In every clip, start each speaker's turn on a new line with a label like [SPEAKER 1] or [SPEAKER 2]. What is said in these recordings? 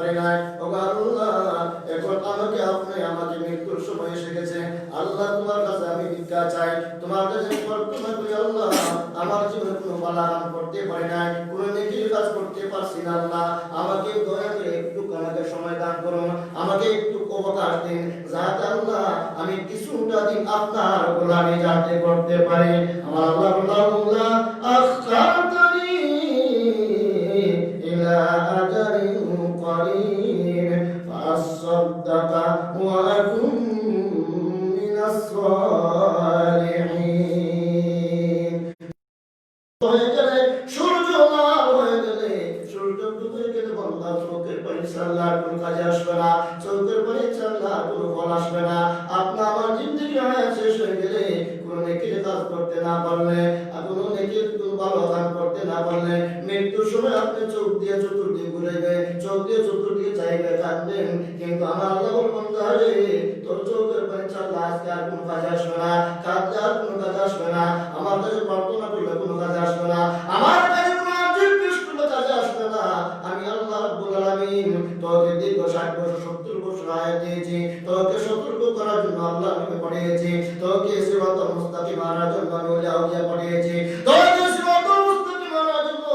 [SPEAKER 1] পারি না। ওগো আল্লাহ, এখন আমাকে মৃত্যুর সময় এসে গেছে। আল্লাহ, তোমার কাছে আমি ভিক্ষা চাই, তোমার কাছে প্রার্থনা করি। আল্লাহ, আমার জীবনে কোনো বালাগান করতে পারি নাই, কোনো নেকির কাজ করতে পারছি না। আল্লাহ, আমাকে দয়া করে একটু আমাকে সময় দান করুন, আমাকে একটু অবকাশ দিন, যাতে আল্লাহ আমি কিছুটা দিন আপনার গোলামি যাতে করতে পারি। আমার আল্লাহ আল্লাহ আখতারতানি ইলা আজালিন করিব ফাসাদদাকা ওয়া আকুন মিনাস সালিহিন। হয়ে গেলে সূর্য লাল হয়ে গেলে, সূর্য ডুবে গেলে বান্দা চোখের পানি ছাড়া কোনো কাজে আসবে না, চোখের পানি ছাড়া কোনো ফল আসবে না। আপনি আমার জিন্দগি হায়াত শেষ হয়ে গেলে কোনো নেকির কাজ করতে না পারলে, কোনো নেকির কোনো ভালো কাজ করতে না পারলে, মৃত্যুর সময় আপনি চোখ দিয়ে চতুর্দিকে ঘুরাইবে, চোখ দিয়ে চতুর্দিকে চাইবে, কাঁদবেন। কিন্তু আমার আল্লাহ বলবেন, আরে তোর চোখের পানি ছাড়া আজকে আর কোনো কাজে আসবে না, কাঁদলে আর কোনো কাজে আসবে না, আমার কাছে প্রার্থনা করলে কোনো কাজে আসবে না, আমার কাছে কোনো জিজ্ঞেস করলে কাজে আসবে না। আমি আল্লাহ রাব্বুল আলামিন তোকে দীর্ঘ 60 বছর 70 বছর হায়াত দিয়েছি, তোকে সতর্ক করার জন্য আল্লাহ নবী পাঠিয়েছি, তোকে সিরাতাল মুস্তাকিম মারার জন্য আমি ওলি আউলিয়া পাঠিয়েছি, তোকে সিরাতাল মুস্তাকিম মারার জন্য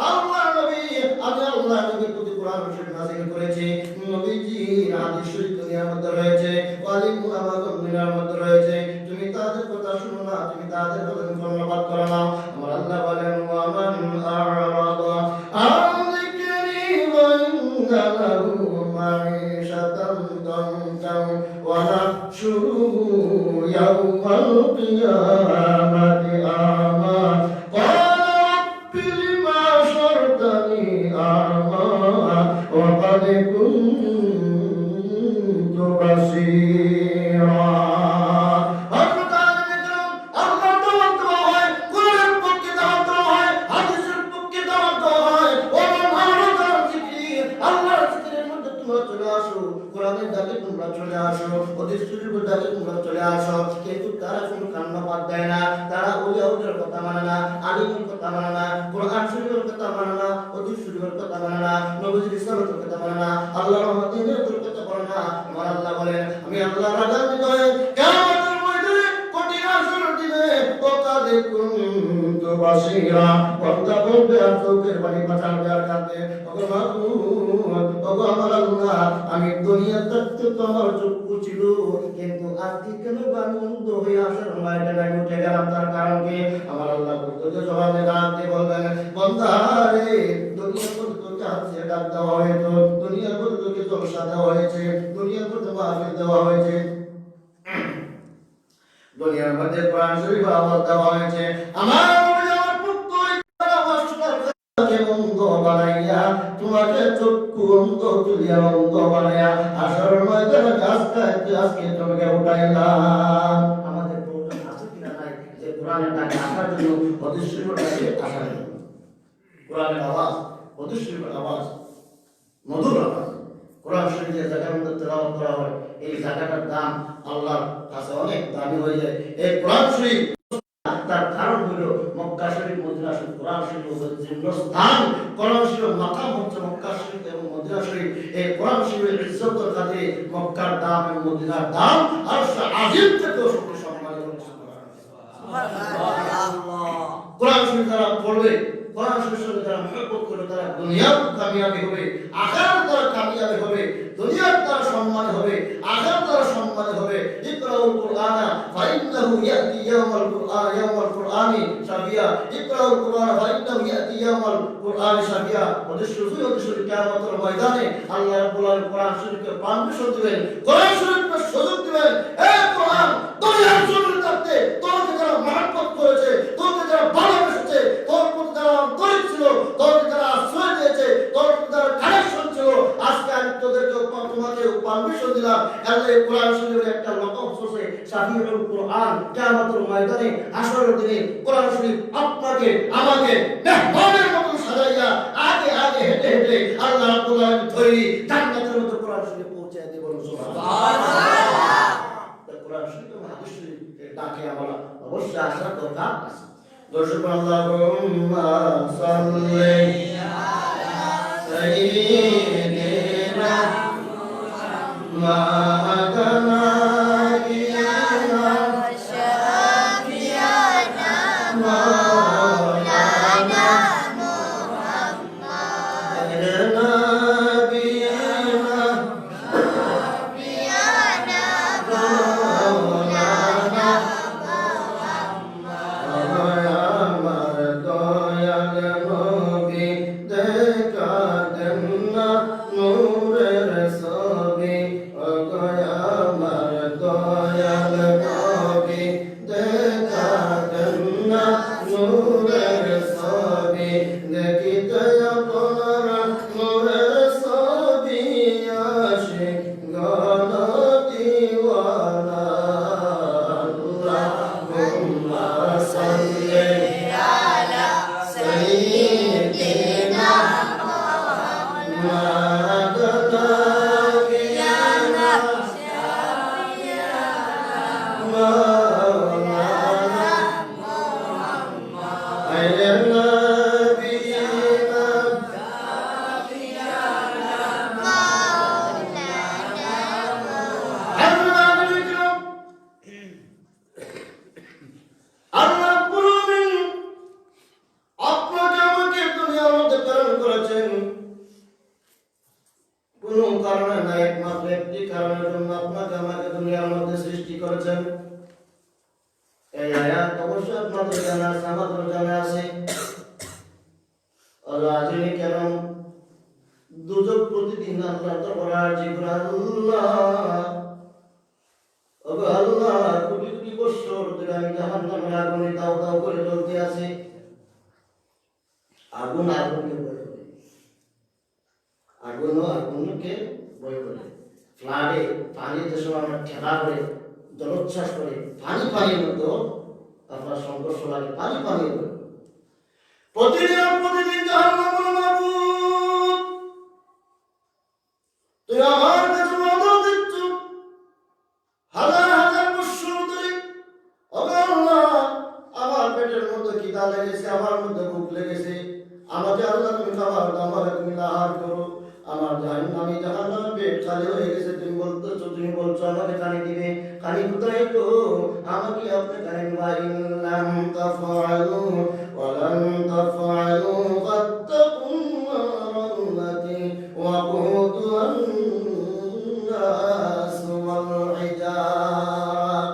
[SPEAKER 1] আল্লাহ নবী আমি আল্লাহ নবীর প্রতি কোরআন শরীফ নাযিল করেছি। নবীজি হাদিস শরীফ দুনিয়ার মধ্যে রয়েছে, ওয়ালি উলামা দুনিয়ার মধ্যে রয়েছে। তুমি তাদের কথা শুনো না, তুমি তাদের কথা ধন্যবাদ করো না। আমার আল্লাহ বলেন, ওয়া মান আ'রাদা আন যিকরি ওয়া ইন্না লাহু মাঈশাতান দানকান ওয়া নাহশুরুহু ইয়াওমাল কিয়ামাতি আমা ক্বালা রাব্বি লিমা হাশারতানি আমা ওয়া قد كنت بصيرا কোরআনের ডাকে তোমরা চলে আসো, হাদিস শরীফের ডাকে তোমরা চলে আসো। কিন্তু তারা কোনো কান্নাপাত দেয় না, তারা ওলি আউলিয়ার কথা মানে না, আলিমের কথা মানে না, কোরআন শরীফের কথা মানে না, হাদিস শরীফের কথা মানে না, নবীজির ইসলামের কথা মানে না, আল্লাহর রহমতের কথা বলে না। আমার আল্লাহ বলেন, আমি আল্লাহ রাগান্বিত হয়ে কিয়ামতের ময়দানে কঠিন হাসর দিনে ওকাদে কুনতু বাসীরা, বান্দা বলবে আর চোখের পানি পাঠাবে আর কাঁদবে, ওগো মাবুদ, ওগো আমার আল্লাহ, আমি দুনিয়া থাকতে তো আমার চক্ষু ছিল, কিন্তু আজকে কেন বন্ধ হয়ে আসার ময়দানে আমি উঠে গেলাম, তার কারণ কি? আমার আল্লাহ বুদ্ধকে জবাবে ডাকতে বলবেন, বান্দা রে, দুনিয়ার মধ্যে তোকে হাতে ডাক দেওয়া হয়েছে, দুনিয়ার মধ্যে তোকে জলসা দেওয়া হয়েছে, দুনিয়ার মধ্যে মাহফিল দেওয়া হয়েছে, দুনিয়ার মধ্যে কোরআন শরীফ আওয়াজ দেওয়া হয়েছে, আমার অন্ধ বানাইয়া তোমাকে চক্ষু অন্ধ তুলিয়া অন্ধ বানাইয়া আসর ময়দানে আজকে তোমাকে উঠাইলাম। আমাদের প্রয়োজন আছে কিনা নাই যে কোরআনের ডাকে আসার জন্য, হাদিস শরীফের ডাকে আসার জন্য? কোরআনের আওয়াজ, হাদিস শরীফের আওয়াজ, মধুর আওয়াজ, কোরআন শরীফ যে জায়গার মধ্যে তেলাওয়াত করা হয়, এই জায়গাটার দাম আল্লাহর কাছে অনেক দামি হয়ে যায়। এই কোরআন শরীফ তার কারণ হলো মক্কা শরীফ, মদিনা শরীফ, কোরআন শরীফ হচ্ছে স্থান, কোরআন শরীফ মাকাম হচ্ছে মক্কা শরীফ এবং মদিনা শরীফ। এই কোরআন শরীফের ইজ্জতের কাছে মক্কার দাম এবং মদিনার দাম আরশ আজিম থেকে সম্মানিত। সুবহানাল্লাহ। কোরআন শরীফ যারা পড়বে, কোরআন শরীফের যারা মহব্বত করে, তারা দুনিয়ার কামিয়াবি হবে, আখিরাত তারা কামিয়াবি হবে, দুনিয়ার তারা সম্মান হবে, আখিরাত তারা সম্মান হবে। ইকরাউল কুরআনা ফাইন্নাহু ইয়াতি ইয়াউমাল কুরআনি শাফিয়া, ইকরাউল কুরআনা ফাইন্নাহু ইয়াতি ইয়াউমাল কুরআনি শাফিয়া। ওদের শুধু কিয়ামতের ময়দানে আল্লাহ রাব্বুল আলামিন কোরআন শরীফকে পারমিশন দিবেন, কোরআন শরীফকে সুযোগ দিবেন, এ কোরআন, দুনিয়ার জমিনে থাকতে তোমাকে যারা মহব্বত করেছে, তোমাকে যারা ভালোবেসেছে, তোর প্রতি যারা আন্তরিক ছিল, তোকে যারা আশ্রয় দিয়েছে, তোর প্রতি যারা কানেকশন ছিল, আজকে আমি তোদেরকে তোমাকে পারমিশন দিলাম। আল্লাহ কোরআন শরীফের একটা লকব আছে, শাফিউল কুরআন। কিয়ামতের ময়দানে হাসরের দিনে কোরআন শরীফ আপনাকে আমাকে মেহমানের মতো সাজাইয়া আগে আগে হেঁটে হেঁটে আল্লাহ রাব্বুল আলামিন তৈরি জান্নাতের মধ্যে কোরআন শরীফ পৌঁছে দিয়ে বলুন সুবহানাল্লাহ। কোরআন শরীফ এবং হাদিস শরীফের ডাকে আমরা অবশ্যই আসার দরকার আছে। দর্শক, আল্লাহুম্মা সাল্লি আলা সাইয়্যিদিনা ছবি ও আমার দয়াল নবী দেখা দেন না নূরের ছবি দেখিতে আপনারা নূরের ছবি আশিক গণ দিওয়ানা আল্লাহুম্মা সাল্লি আলা সাইয়্যিদিনা দুজক প্রতিদিন আল্লাহ তাআলা জিবরাইল আল্লাহ কোটি কোটি বছর ধরে আমি জাহান্নামের আগুনে দাও দাও করে জ্বলতে আছি আগুনকে ভয় করে আগুনকে ভয় করে ফ্লাডে পানি যে সময় আমরা ঠেলা করে জলোচ্ছ্বাস করে পানির মতো আপনার সংঘর্ষ লাগে পানি করে প্রতিদিন জাহান্নাম বলে মাবুদ তুই আমার কাছে ওয়াদা দিচ্ছ হাজার বছর ধরে আল্লাহ আমার পেটের মধ্যে খিদা লেগেছে আমার মধ্যে ভুক লেগেছে আমাকে আল্লাহ তুমি খাবার দাও আমাকে তুমি আহার করো আমার জাহান্নামের পেট খালি হয়ে গেছে তুমি বলছো আমাকে পানি দিবে পানি কোথায় তো আমাকে আপনি পানি দিবেন তাফআলু ওয়ালান তাফআলু ফাত্তাকুন নারুল্লাতি ওয়াকুদুহা আন-নাস ওয়াল হিজার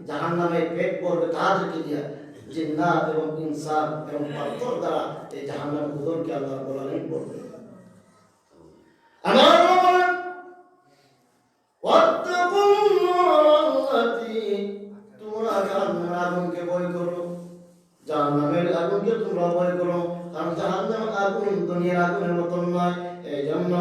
[SPEAKER 1] জাহান্নামে পেট পড়বে তাদেরকে দিয়া জিন্নাত এবং ইনসান এবং পাথর দ্বারা এই জাহান্নামের হুজুরকে আল্লাহ বলেন পড়বে আমার বলেন ওয়াত্তাকুন নারাল্লাতি তোমরা জাহান্নামের আগুনকে ভয় করো জাহান্নামের আগুনকে তোমরা ভয় করো কারণ জাহান্নামের আগুন দুনিয়ার আগুনের মতন নয় এই জন্য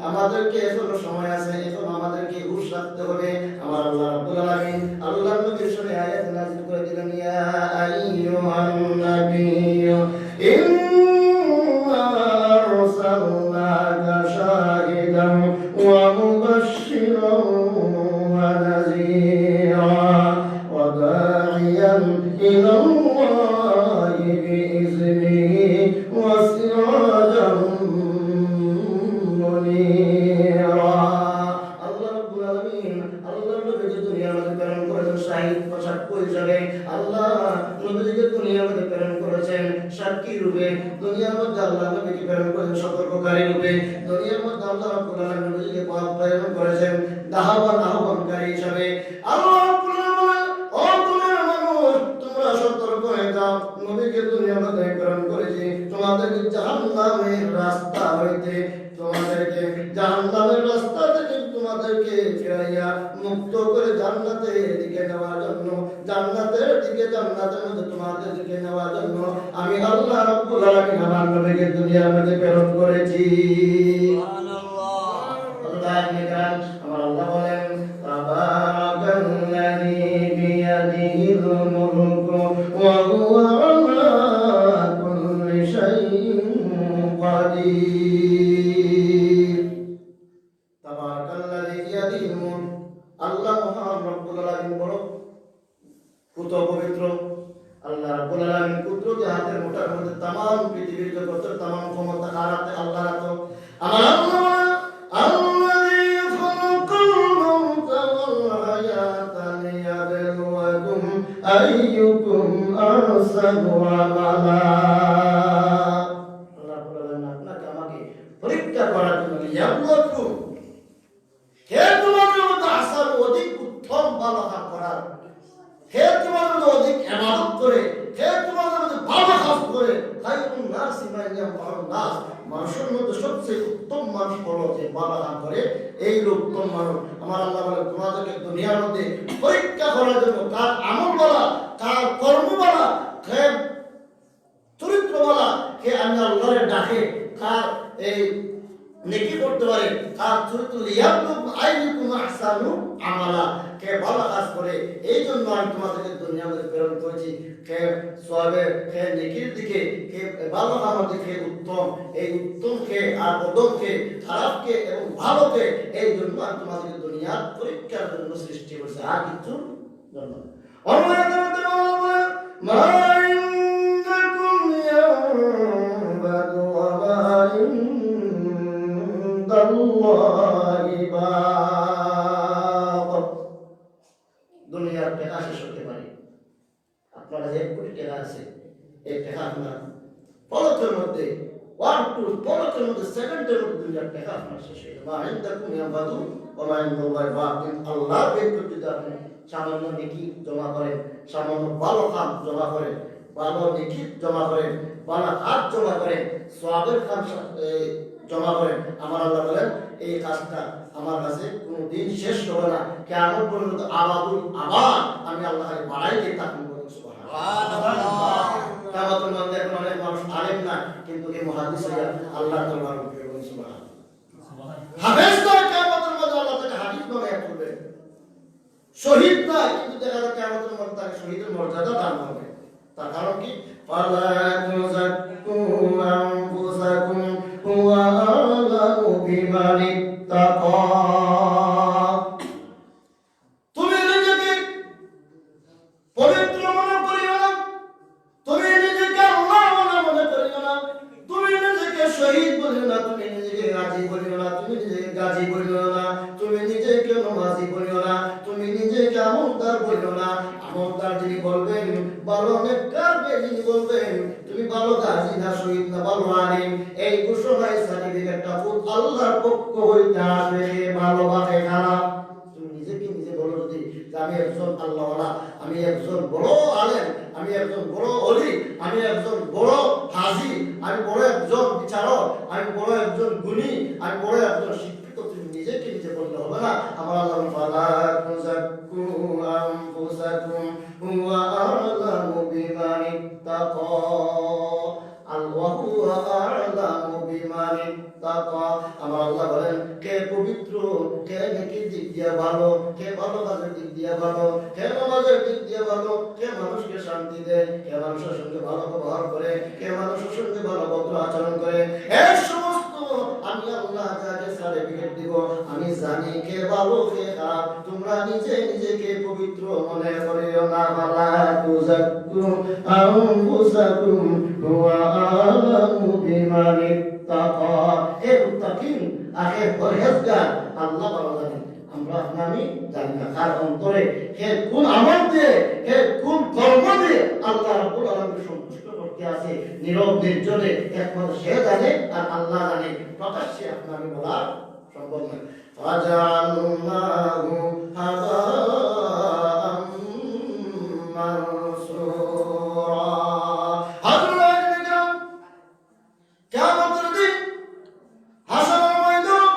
[SPEAKER 1] আমাদেরকে এখনো সময় আছে এখন আমাদেরকে হুঁশ রাখতে হবে আমার আল্লাহ রাব্বুল আলামিন আল্লাহর নবীর সঙ্গে আয়াত নাযিল করে দিলেন ইয়া আইয়ুহান নাবিয়্যু ইন্না আরসালনাকা শাহিদান ওয়া মুবাশশিরান ওয়া নাযীরা ওয়া দা'iয়ান ইলাল্লাহি বিইذনিহি ওয়া সিরাজান সাক্ষী রূপে দুনিয়ার মধ্যে আল্লাহ নবীকে প্রেরণ করেছেন সতর্ককারী রূপে দুনিয়ার মধ্যে আল্লাহ রাব্বুল আলামিন নবীকে প্রেরণ করেছেন আহ্বানকারী হিসাবে আল্লাহ রাব্বুল আলামিন ও দুনিয়ার মানুষ তোমরা সতর্ক হয়ে যাও নবীকে দুনিয়ার মধ্যে প্রেরণ করেছি তোমাদেরকে জাহান্নামের রাস্তা হইতে তোমাদেরকে জাহান্নামের রাস্তা থেকে তোমাদেরকে ফিরাইয়া মুক্ত করে জান্নাতের দিকে নেওয়ার জন্য জান্নাতের মধ্যে তোমাদেরকে নেওয়ার জন্য আমি আল্লাহ রাব্বুল আলামিন আমার নবীকে দুনিয়ার মধ্যে প্রেরণ করেছি সুবহানাল্লাহ। আমার আল্লাহ বলেন তাবারাকাল্লাযী বিয়াদিহিল মুলকু ওয়া হুয়া আলা কুল্লি শাইইন কাদির। তাবারাকাল্লাযী বিয়াদিহিল মুলক আল্লাহ মহান রব্বুল আলামিন বড় পুত পবিত্র আল্লাহ রাব্বুল আলামিন কুদরতি হাতের মুঠার মধ্যে तमाम পৃথিবীর জগতের तमाम ক্ষমতা কার হাতে আল্লাহর হাতে আমার আল্লাহ আল্লাযী খালাকাল মাউতা ওয়াল হায়াতা লিয়াবলুয়াকুম আইয়ুকুম আহসানু আমালা। আল্লাহ রাব্বুল আলামিন আপনাকে আমাকে পরীক্ষা করার জন্য লিয়াবলুয়াকুম কে তোমাদের মধ্যে আহসান অধিক উত্তম ভালো কাজ করার হে তোমাদের মধ্যে অধিক ইবাদত করে হে তোমাদের মধ্যে ভালো কাজ করে খায়রুন নাসি মান ইয়ানফাউন নাস মানুষের মধ্যে সবচেয়ে উত্তম মানুষ হলো যে ভালো কাম করে, এই লোক উত্তম মানুষ। আমার আল্লাহ বলে তোমাদেরকে দুনিয়ার মধ্যে পরীক্ষা করার জন্য কার আমল বলা, কার কর্ম বলা, কে চরিত্র বলা, কে আমি আল্লাহরে ডাকে, কার এই নেকি করতে পারে, কার চরিত্র লিয়াবলুকুম আইয়ুকুম আহসানু আমালা, কে ভালো কাজ করে। এই জন্য আমি তোমাদেরকে দুনিয়ার মধ্যে প্রেরণ করেছি। কে সওয়াবে, কে নেকির দিকে, কে ভালো কামের দিকে উত্তম, এই উত্তমকে আর অদমকে, খারাপকে এবং ভালোকে, এই জন্য আমি তোমাদেরকে দুনিয়ার পরীক্ষার জন্য সৃষ্টি করেছি, আর কিছু জন্য। দুনিয়ার টাকা শেষ হতে পারে, আপনার কাছে 1 কোটি টাকা আছে, এই টাকা আপনার পলকের মধ্যে, পলকের মধ্যে, সেকেন্ডের মধ্যে দুনিয়ার টাকা আপনার শেষ হয়ে যাবে। ইনদাকুম ইয়াবাদু ওয়া মা ইনদাল্লাহি বাকিন। আল্লাহ ব্যতীত যদি আপনি সামান্য নেকি জমা করেন, সামান্য ভালো কাজ জমা করেন, ভালো নেকি জমা করেন, ভালো কাজ জমা করেন, সওয়াবের কাজ জমা করেন, আমার আল্লাহ বলেন এই কাজটা আমার কাছে কোনোদিন শেষ হবে না, কিয়ামত পর্যন্ত আবাদুল আবাদ আমি আল্লাহকে বাড়াইতে থাকবো। সুবহানাল্লাহ। কিয়ামতের মধ্যে এখন অনেক মানুষ আলেম না, কিন্তু এই মুহাদ্দিস আল্লাহ তাআলার উপরে বলেন সুবহানাল্লাহ। হাফেজ না, কিয়ামতের মধ্যে আল্লাহ তাকে হাদিস বানায় করবে। শহীদ না, কিন্তু দেখা যায় কিয়ামতের মধ্যে তাকে শহীদের মর্যাদা দান হবে। তার কারণ কি? ফালা তুযাক্কু আনফুসাকুম হুয়া আ'লামু বিমান ইত্তাকা। তুমি নিজেকে পবিত্র মনে করিও না, তুমি নিজেকে আল্লাহ মনে করিও না, তুমি নিজেকে শহীদ বলিও না, তুমি নিজেকে গাজী বলিও না, তুমি নিজেকে গাজী বলিও না, তুমি নিজেকে নামাজি বলিও না, তুমি নিজেকে আমলদার বলিও না। আমলদার যিনি বলবেন, ভালো নেককার যিনি বলবেন, তুমি ভালো গাজী না, শহীদ না, ভালো আলিম, এই ঘোষণায় সার্টিফিকেটটা আল্লাহর পক্ষ হইতে আসবে। ভালোভাবে খারাপ তুমি নিজেকে নিজে বলো যদি আমি একজন আল্লাহওয়ালা, আমি একজন বড় আলেম, আমি একজন বড় ওলি, আমি একজন বড় হাজী, আমি বড় একজন বিচারক, আমি বড় একজন গুণী, আমি বড় একজন শিক্ষিত, তুমি নিজেকে নিজে বললে হবে না। আমার আল্লাহ ফালা তুযাক্কু আনফুসাকুম হুয়া আ'লামু বিমান ইত্তাকা। আল্লাহু আ'লামু বিমান ইত্তাকা। আমার আল্লাহ বলেন কে পবিত্র, কে নেকির দিক দিয়ে ভালো, কে ভালো কাজের দিক দিয়ে ভালো, কে নামাজের দিক দিয়ে ভালো, কে মানুষকে শান্তি দেয়, কে মানুষের সঙ্গে ভালো ব্যবহার করে, কে মানুষের সঙ্গে ভালো ভদ্র আচরণ করে, এই সমস্ত আমি আল্লাহ যাকে সার্টিফিকেট দিব, আমি জানি কে ভালো কে খারাপ। তোমরা নিজে নিজেকে পবিত্র মনে করিও না। ফালা তুযাক্কু আনফুসাকুম হুয়া আ'লামু বিমান ইত্তাকা। হে মুত্তাকিন, আগে পরহেজগার, আল্লাহ ভালো জানেন, আমরা আমি জানি না কার অন্তরে কে কোন আমল দিয়ে, কে কোন কর্ম দিয়ে আল্লাহ রাব্বুল আলামিন সন্তুষ্ট করতে আছে। নীরব নির্জনে একমাত্র সে জানে, আর আল্লাহ জানে, প্রকাশ্যে আপনাকে বলা সম্ভব নয়। ফাজাআলনাহু হাবাআম মানসুরা। হাজরাত বিকরাম, কিয়ামতের দিন হাসরের ময়দান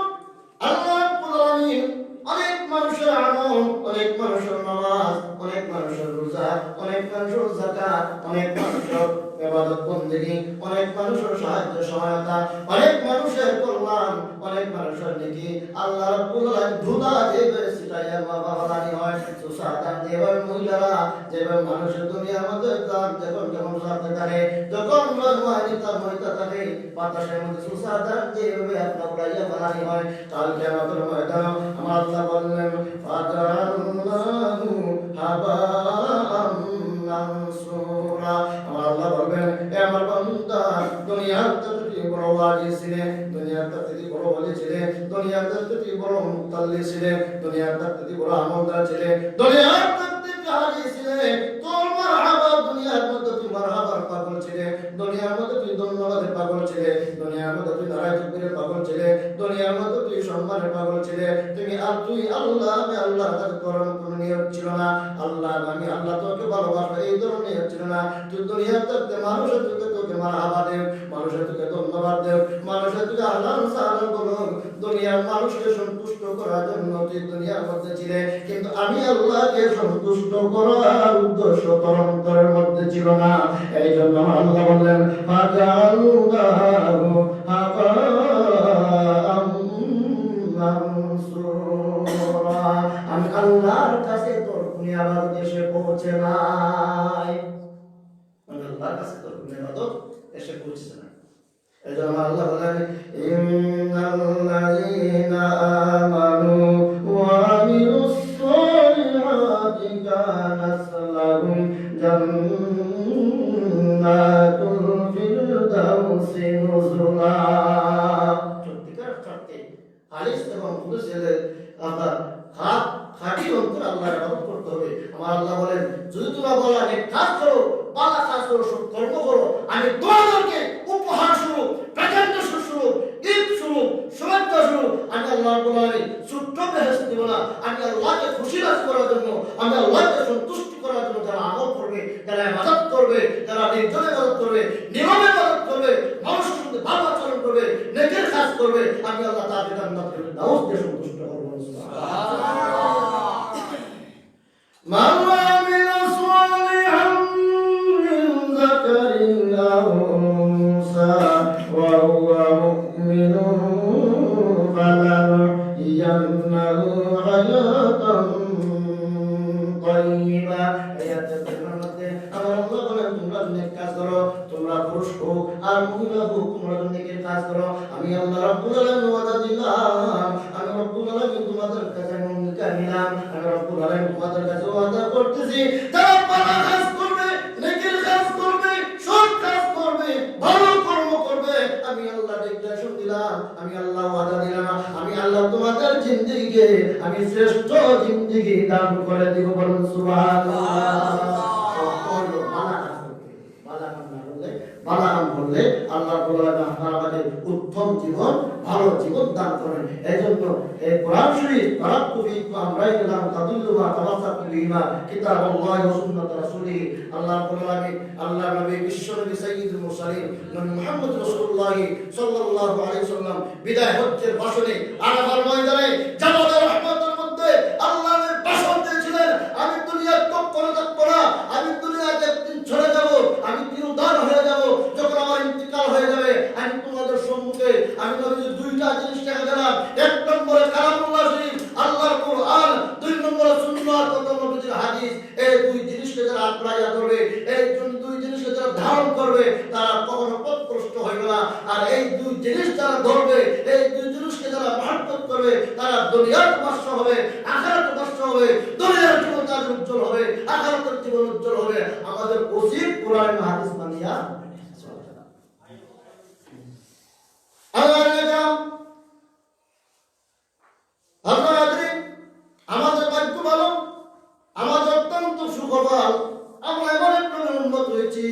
[SPEAKER 1] আল্লাহ রাব্বুল আলামিন অনেক মানুষের আমল, অনেক মানুষের নামাজ, অনেক মানুষের রোজা, অনেক মানুষের যাকাত, অনেক মানুষের ইবাদত বন্দেগী, অনেক মানুষের সাহায্য সহায়তা, অনেক মানুষের কল্যাণ, অনেক মানুষের নেকি আল্লাহ রাব্বুল আলামিন ধুলা যেভাবে ছিটাইয়া বাবালানি হয়, সুসাদান যেভাবে মহিলারা যেভাবে মানুষের দুনিয়ার মধ্যে যখন যেমন সাথে থাকে, যখন রহমানি তার মহিলা থাকে, বাতাসের মধ্যে সুসাদান যেভাবে আপনার উড়াইয়া বানানি হয়, কাল কিয়ামতের ময়দানে আমার আল্লাহ বললেন ফাজাআলনাহু হাবাআম মানসুরা। আমার আল্লাহ বলবেন এ আমার বান্দা, দুনিয়ার থেকে বড় ওয়াজি ছিলেন, দুনিয়ার থেকে বড় ওলি ছিলেন, দুনিয়ার থেকে বড় মুতাল্লি ছিলেন, দুনিয়ার থেকে বড় আমলদার ছিলেন, দুনিয়ার থেকে হাজি ছিলেন, তোর মারহাবা দুনিয়ার মধ্যে তুই মারহাবার পাগল ছিলেন, দুনিয়ার মধ্যে তুই ধন্যবাদের পাগল ছিলে, দুনিয়ার মধ্যে তুই নারায় তাকবীরের পাগল ছিলে, দুনিয়ার মধ্যে তুই সম্মানের পাগল ছিলে, তুই আল্লাহ আমি আল্লাহর কাছে করার কোনো নিয়ত ছিল না, আল্লাহ আমি আল্লাহ তোকে ভালোবাসবো এই ধরনের নিয়ত ছিল না। তুই দুনিয়ার থাকতে মানুষের তোকে মারহাবা দেব, মানুষের তোকে ধন্যবাদ দেব, মানুষের তোকে আল্লাহ সালাম বলো, দুনিয়ার মানুষকে সন্তুষ্ট করার জন্য তুই দুনিয়ার মধ্যে ছিলে, কিন্তু আমি আল্লাহকে সন্তুষ্ট করার উদ্দেশ্য তোর অন্তরের মধ্যে ছিল না। এই জন্য আল্লাহ বললেন ফাজালুনাহু হাবাআম মানসুরা, আমি আল্লাহর কাছে তোর কোনো ইবাদত এসে পৌঁছে নাই, আমি আল্লাহর কাছে তোর কোনো ইবাদত এসে পৌঁছেছে না। এই জন্য আল্লাহ বলেন ইন্নাল্লাযীনা আমানু ওয়া আমিলুস সালিহাতি কানাত লাহুম জান্নাতুল ফিরদাউসি নুজুলা। সত্যিকার অর্থে খালিস এবং খুলুসের অর্থাৎ খাঁটি অন্তরে আল্লাহর ইবাদত করতে হবে। আমার আল্লাহ বলেন যদি তোমরা বলো আমি কাজ করো, ভালো কাজ করো, কর্ম করো, আমি তোমাদেরকে উপহার স্বরূপ, প্রেজেন্ট স্বরূপ, ঈদ স্বরূপ, শুভেচ্ছা স্বরূপ আমি আল্লাহ বলে ছোট্ট বেহেশত দিব না। আমি আল্লাহকে খুশি রাখতে করার জন্য, আমি আল্লাহকে সন্তুষ্টি করার জন্য যারা আমল করবে, যারা ইবাদত করবে, যারা নির্জনে ইবাদত করবে, নিয়মে ইবাদত করবে, মানুষের সঙ্গে ভালো আচরণ করবে, নেকের কাজ করবে, আমি আল্লাহ তাদের জান্নাতের দাওয়াত দিয়ে সন্তুষ্ট করব। মান আমিলা সালিহান মিন যাকারিন আও উনসা ওয়া হুয়া মুমিনুন ফালানুহইয়ান্নাহু হায়াতান তাইয়্যিবা। আয়াতের মধ্যে আমার আল্লাহ বলেন তোমরা নেক কাজ করো, তোমরা পুরুষ হোক আর মহিলা হোক, তোমরা নেকের কাজ করো, আমি আল্লাহ রাব্বুল আলামিন ওয়াদা দিলাম, আমি রাব্বুল আলামিন তোমাদের কাছে মঙ্গল নিলাম, আমি রাব্বুল আলামিন তোমাদের কাছে ওয়াদা করতেছি যারা ভালো কাজ করবে, নেকের কাজ করবে, সৎ কাজ করবে, ভালো কর্ম করবে, আমি আল্লাহ ডিক্লারেশন দিলাম, আমি আল্লাহ ওয়াদা দিলাম, আমি আল্লাহ তোমাদের জিন্দেগিকে আমি শ্রেষ্ঠ জিন্দেগি দান করে দিব। বলুন সুবহানাল্লাহ। বালাম বললে আল্লাহ আমাদের উত্তম জীবন, ভালো জীবন দান করেন। এই জন্য এই কোরআন শরীফ আমরাই গেলাম তাদুল্লুমা তামাসাকুলিমা কিতাবুল্লাহ ওয়া সুন্নাত রাসূলি। আল্লাহ নবী বিশ্ব নবী সাইয়্যিদুল মুরসালিন নবী মুহাম্মদ রাসূলুল্লাহ সাল্লাল্লাহু আলাইহি সাল্লাম বিদায় হজ্জের ভাষণে আরাফার ময়দানে জামাতের রহমতের মধ্যে আল্লাহর ভাষণ দিয়েছিলেন, আমি দুনিয়ার কখনো থাকবো না, আমি দুনিয়াতে একদিন চলে যাব, আমি তিরোধান হয়ে যাব, যখন আমার ইন্তিকাল হয়ে যাবে আমি তোমাদের সম্মুখে আমি নবীর দুইটা জিনিস দেখা দিলাম। এক নম্বরে কালামুল্লাহ শরীফ আল্লাহর কোরআন, দুই নম্বরে সুন্নাত ও নবীর হাদিস। এই দুই জিনিসকে যারা আপনাইয়া করবে, এই দুই জিনিসকে যারা ধারণ করবে তারা কখনো পথভ্রষ্ট হবে না। আর এই দুই জিনিস যারা ধরবে, এই দুই জিনিসকে যারা মহব্বত করবে তারা দুনিয়ার বাদশা হবে, আখিরাতের বাদশা হবে, দুনিয়ার জীবন তাদের উজ্জ্বল হবে, আখিরাতের জীবন উজ্জ্বল হবে। আমাদের উচিত কোরআন হাদিস মানিয়া আমাদের ভাগ্য ভালো, আমাদের অত্যন্ত সুখবর, আমরা এমন একটা উন্নত হয়েছি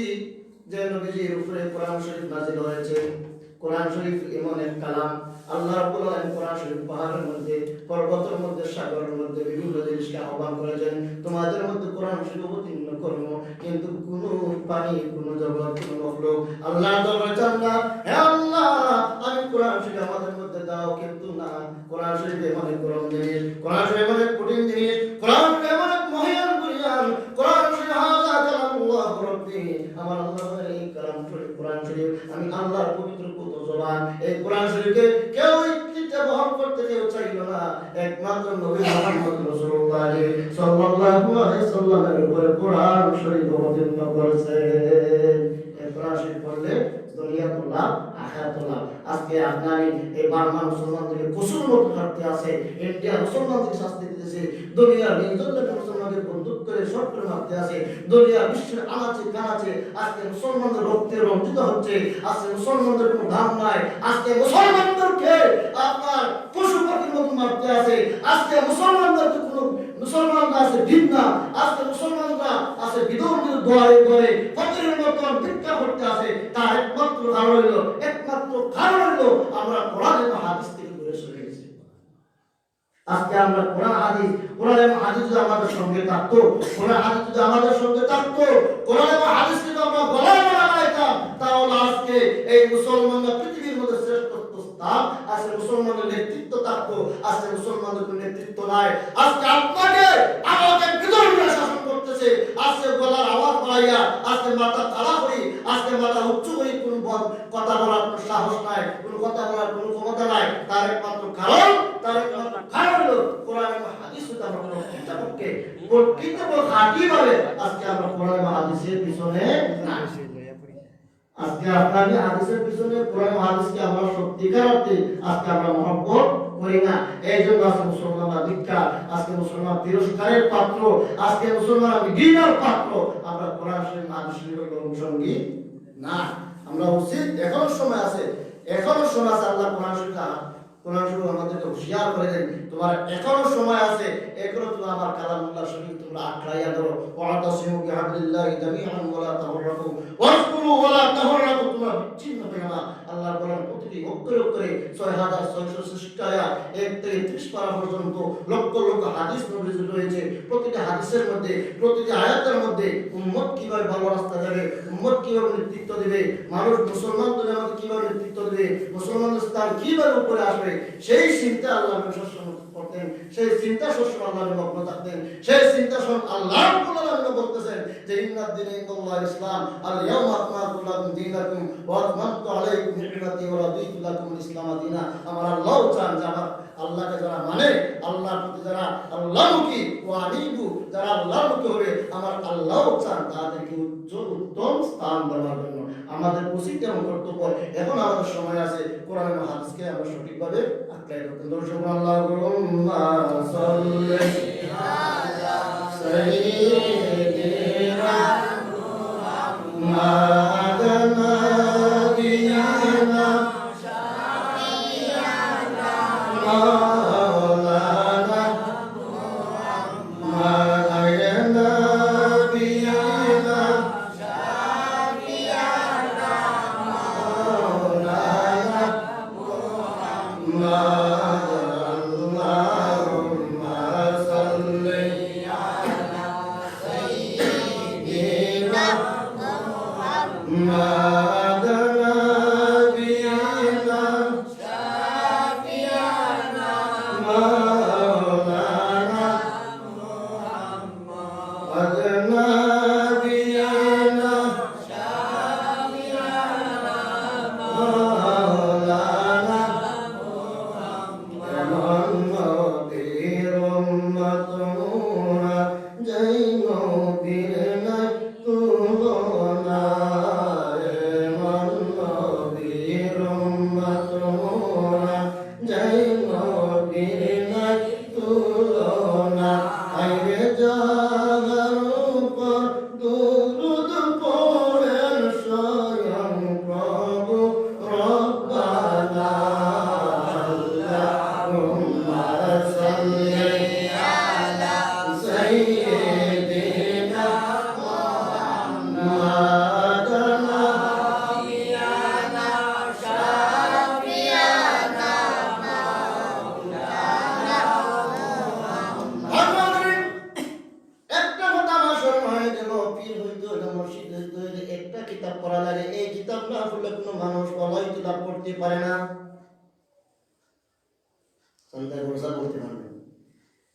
[SPEAKER 1] যে নবীজির উপরে কোরআন শরীফ নাযিল হয়েছে। কোরআন শরীফ এমন এক কালাম, আল্লাহ রাব্বুল আলামিন কোরআন শরীফ পাহাড়ের মধ্যে, পর্বতের মধ্যে, সাগরের মধ্যে বিভিন্ন জিনিসকে আহ্বান করেছেন তোমাদের মধ্যে কোরআন শরীফ অবতীর্ণ করব, কিন্তু কোন পানি, কোন জগৎ, কোন মখলুক আল্লাহ দরবারে চান না, হে আল্লাহ আমি কোরআন শরীফ আমাদের মধ্যে দাও, কিন্তু না, কোরআন শরীফ এমন এক গরম জিনিস, কোরআন শরীফ এমন এক কঠিন জিনিস, কোরআন শরীফ এমন এক মহিয়ান কুরআন, কোরআন শরীফ হাযা কালামুল্লাহ রাব্বি। আমার আল্লাহ বলেন এই কালাম শরীফ, কোরআন শরীফ আমি আল্লাহর পবিত্র জবান, এই কোরআন শরীফকে কেউ ইচ্ছা বহন করতে কেউ চাইল না, একমাত্র নবী মুহাম্মদ রাসূলুল্লাহ সাল্লাল্লাহু আলাইহি সাল্লামের উপরে কোরআন শরীফ অবতীর্ণ করেছেন। এই কোরআন শরীফ পড়লে দুনিয়াতুল লাভ, আখিরাতুল লাভ। আজকে আপনার এই বার্মা মুসলমানদের কুসুর মতো করতে আছে, ইন্ডিয়া মুসলমানদের শাস্তি দিতেছে, দুনিয়ার নির্যাতনের মুসলমানদের বন্দুক করে শর্ট করে মারতে আছে, দুনিয়া বিশ্বের আনাচে কানাচে আজকে মুসলমানদের রক্তে রঞ্জিত হচ্ছে, আজকে মুসলমানদের কোনো দাম নাই, আজকে মুসলমানদেরকে আপনার পশু পাখির মতো মারতে আছে, আজকে মুসলমানদেরকে কোনো মুসলমানরা আছে ভিন্না, আজকে মুসলমানরা আছে বিধর্মীর দোয়ারে দোয়ারে ফকিরের মতন ভিক্ষা করতে আছে। তার একমাত্র কারণ হইল আমরা কোরআন এবং হাদিস থেকে দূরে সরে গেছি। আজকে আমরা কোরআন এবং হাদিস যদি আমাদের সঙ্গে থাকতো, কোরআন এবং হাদিস যদি আমরা গলায় লাগাইতাম, তাহলে আজকে এই মুসলমানরা পৃথিবীর মধ্যে শ্রেষ্ঠত্ব স্থান, আজকে মুসলমানের নেতৃত্ব থাকতো। আজকে মুসলমানদের কোনো নেতৃত্ব নাই। আজকে আমাকে বিধর্মীরা শাসন করতেছে। আজকে গলার আওয়াজ বাড়াইয়া, আজকে মাথা তাড়া করি, আজকে মাথা উঁচু করি, কোন কথা বলার কোনো সাহস নাই, কোন কথা বলার কোনো ক্ষমতা নাই। তার একমাত্র কারণ হলো কোরআন এবং হাদিস হতে আমরা প্রকৃত খাঁটিভাবে আজকে আমরা কোরআন এবং হাদিসের পিছনে না। আজকে আপনাদের হাদিসের পিছনে কোরআন হাদিসকে আমরা সত্যিকার অর্থে আজকে আমরা মহব্বত করি না। এই জন্য আজকে মুসলমানরা ভিক্ষা, আজকে মুসলমান তিরস্কারের পাত্র, আজকে মুসলমান ঘৃণার পাত্র। আমরা কোরআন শরীফ হাদিস শরীফের অনুসঙ্গী না। আমরা উচিত এখনো সময় আছে আল্লাহ কোরআন শরীফ আমাদেরকে হুঁশিয়ার করে দেন, তোমার এখনো সময় আছে, এখনো তুমি আমার কালামুল্লাহ শরীফ তোমরা আঁকড়াইয়া ধরো। ওয়াতাসিমু বিহাবলিল্লাহি জামিআন ওয়ালা তাফাররাকু ওয়াজকুরু ওয়ালা তাফাররাকু, তোমরা বিচ্ছিন্ন হইও না। আল্লাহ বলেন প্রতিটি অক্ষরে 6660 আয়াত 1 থেকে 30 পারা পর্যন্ত লক্ষ লক্ষ হাদিস নবীজ রয়েছে। প্রতিটি হাদিসের মধ্যে, প্রতিটি আয়াতের মধ্যে উম্মত কিভাবে ভালো রাস্তা যাবে, উম্মত কিভাবে নেতৃত্ব দেবে, মানুষ মুসলমানদের মধ্যে কিভাবে নেতৃত্ব দেবে, মুসলমানদের স্থান কিভাবে উপরে আসবে, সেই চিন্তা আল্লাহ করতেন, সেই চিন্তা সবসময় আল্লাহ মগ্ন থাকতেন। সেই চিন্তা সব আল্লাহ বলতেছেন যে ইন্নাদ দীনা ইনদাল্লাহ ইসলাম, আল ইয়াউমা আকমালতু লাকুম দীনাকুম ওয়া আতমামতু আলাইকুম নি'মাতি ওয়া রাদিতু লাকুমুল ইসলাম দীনা। আমার আল্লাহ চান যে আমার আল্লাহকে যারা মানে, আল্লাহর প্রতি যারা আল্লাহমুখী, ওয়া আনিবু যারা আল্লাহমুখী হবে, আমার আল্লাহ চান তাদেরকে উত্তম স্থান দেওয়ার জন্য। আমাদের উচিত এবং কর্তব্য এখন আমাদের সময় আছে কোরআন এবং হাদিসকে আমরা সঠিকভাবে আঁকড়াই করতে। দর্শক আল্লাহুম্মা সাল্লি আলা সাইয়্যিদিনা মুহাম্মাদিন নাবিয়িনা শাফি'িনা মাওলানা মুহাম্মাদিন নাবিয়িনা শাফি'িনা মাওলানা মুহাম্মাদ।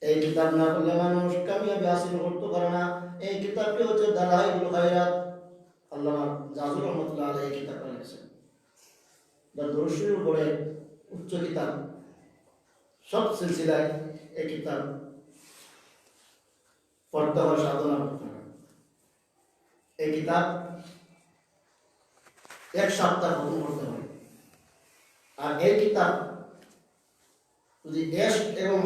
[SPEAKER 1] এই কিতাব না পড়লে মানুষ কামিয়াবি হাসিল করতে পারে না। এই কিতাবটি হচ্ছে দালাইলুল খায়রাত, আল্লামা জাযুর রহমাতুল্লাহ আলাইহি কিতাব লিখেছেন। দরুদের উপরে উচ্চ কিতাব, সব সিলসিলায় এই কিতাব পড়তে হয়, সাধনা করতে হয়। এই কিতাব এক সপ্তাহ খতম করতে হয়। আর এই কিতাব যদি দেশ এবং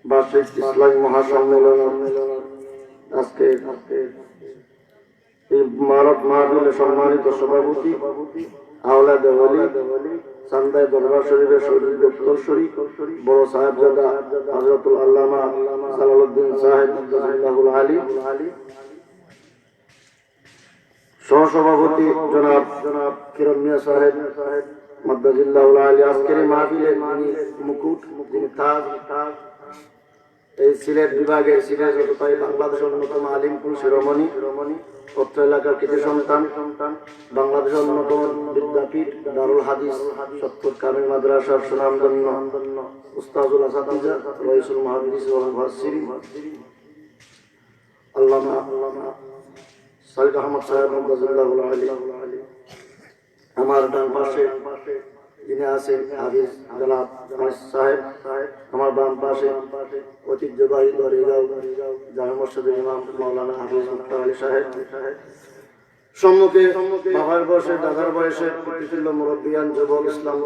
[SPEAKER 2] বার্ষিক ইসলামী মহাসম্মেলন আজকে এই মারত মাহফিলের সম্মানিত সভাপতি আওলাদ ওয়ালি চান্দাই দরবার শরীফের শরীফ দপ্তর শরীফ বড় সাহেবজাদা হযরতুল আল্লামা সালাউদ্দিন সাহেব রাহিমাহুল আলী, সহসভাপতি জনাব কিরণ মিয়া সাহেব মাদ্দাজিল্লাহুল আলী। আজকের এই মাহফিলের মুকুট তাজ এই সিলেট বিভাগের সিলেট তথা বাংলাদেশের অন্যতম আলিমপুর শিরোমণি অত্র এলাকার কৃতি সন্তান, বাংলাদেশের অন্যতম বিদ্যাপীঠ দারুল হাদিস সত্তর কামিল মাদ্রাসার সুনামধন্য উস্তাজুল আসাতিজা রইসুল মুহাদ্দিস ওয়াল মুফাসসিরিন আল্লামা সাইদ আহমদ সাহেব মাদ্দাজিল্লাহুল আলী। আমার ডান পাশে যিনি আছেন হাফিজ জনাব আনিস সাহেব, আমার বাম পাশে ঐতিহ্যবাহী দরিগাঁও জামে মসজিদের ইমাম মাওলানা হাফিজ মুক্তার আলী সাহেব, সম্মুখে বাবার বয়সে দাদার বয়সে প্রতিষ্ঠিত মুরব্বিয়ান যুবক ইসলাম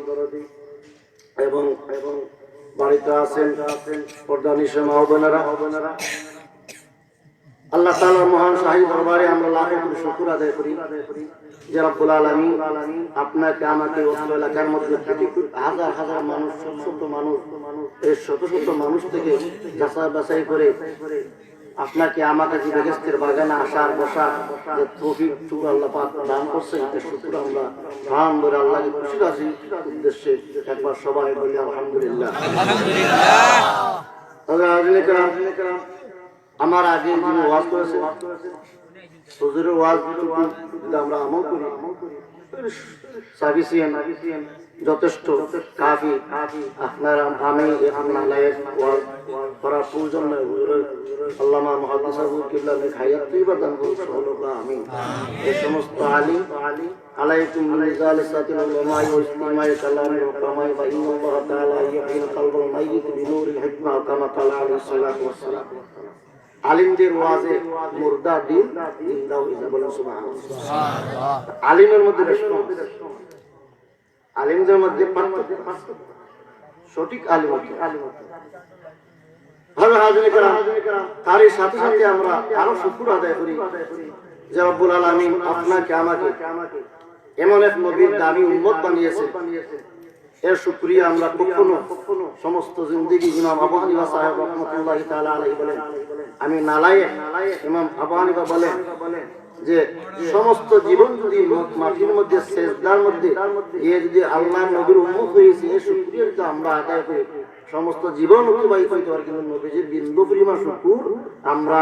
[SPEAKER 2] দরদি এবং বাড়িতে আছেন পর্দানিশা মা বোনেরা। আল্লাহ তাআলার মহান শাহী দরবারে আমরা লাখো কোটি শুকর আদায় করি যে রব্বুল আলামিন আপনাকে আমাকে অত্র এলাকার মধ্যে হাজার হাজার মানুষ, শত শত মানুষ, এই শত শত মানুষ থেকে যাচাই বাছাই করে আপনাকে আমাকে যে বেহেশতের বাগানে আসার বসা যে তৌফিক টুকু আল্লাহ পাক দান করছেন, এর শুকর আমরা প্রাণ ভরে আল্লাহকে খুশি রাখি উদ্দেশ্যে একবার সবাই বলি আলহামদুলিল্লাহ। আমার আগে যিনি ওয়াজ করেছে হুজুরের ওয়াজ যদি আমরা আমল করি সাফিসিয়েন্ট, যথেষ্ট কাফি। আপনার আমি আপনার লাইফ ওয়াজ করার প্রয়োজন নয়। হুজুরের আল্লামা মুহাদ্দিস আবুল কিবলা নেক হায়াত তৈয়বা দান করুন সুবহানাল্লাহ আমিন। এই সমস্ত আলিম আলাইকুম রিজালাতিল উলামা ওয়া ইসতিমা'i কালামিল উলামা'i ওয়া ইন্নাল্লাহ তাআলা ইয়াহইল কালবাল মাইয়িত বিনুরিল হিকমা কামা ক্বালা আলাইহিস সালাতু ওয়াস সালাম। আলিমদের ওয়াজে মুর্দা দিন জিন্দাও ইজা বলেন সুবহানাল্লাহ। আলিমের মধ্যে রেসপন্স, আলিমদের মধ্যে সঠিক আলিম ভাবে হাজির করা। তারই সাথে সাথে আমরা আরো শুকর আদায় করি যে রব্বুল আলামিন আপনাকে আমাকে এমন এক নবীর দামি উম্মত বানিয়েছে। এর শুকরিয়া আমরা কখনো সমস্ত জিন্দেগি ইমাম আবু হানিফা সাহেব রাহমাতুল্লাহি তাআলা আলাইহি বলেন, আমি নালায়েক। ইমাম আবু হানিফা বলেন যে সমস্ত জীবন যদি মাটির মধ্যে সেজদার মধ্যে এ যদি আল্লাহর নবীর উম্মত হয়েছে, এই শুকরিয়া যদি আমরা আদায় করি সমস্ত জীবন অতিবাহিত হইতে পারে, কিন্তু নবীজির বিন্দু পরিমাণ শুকর আমরা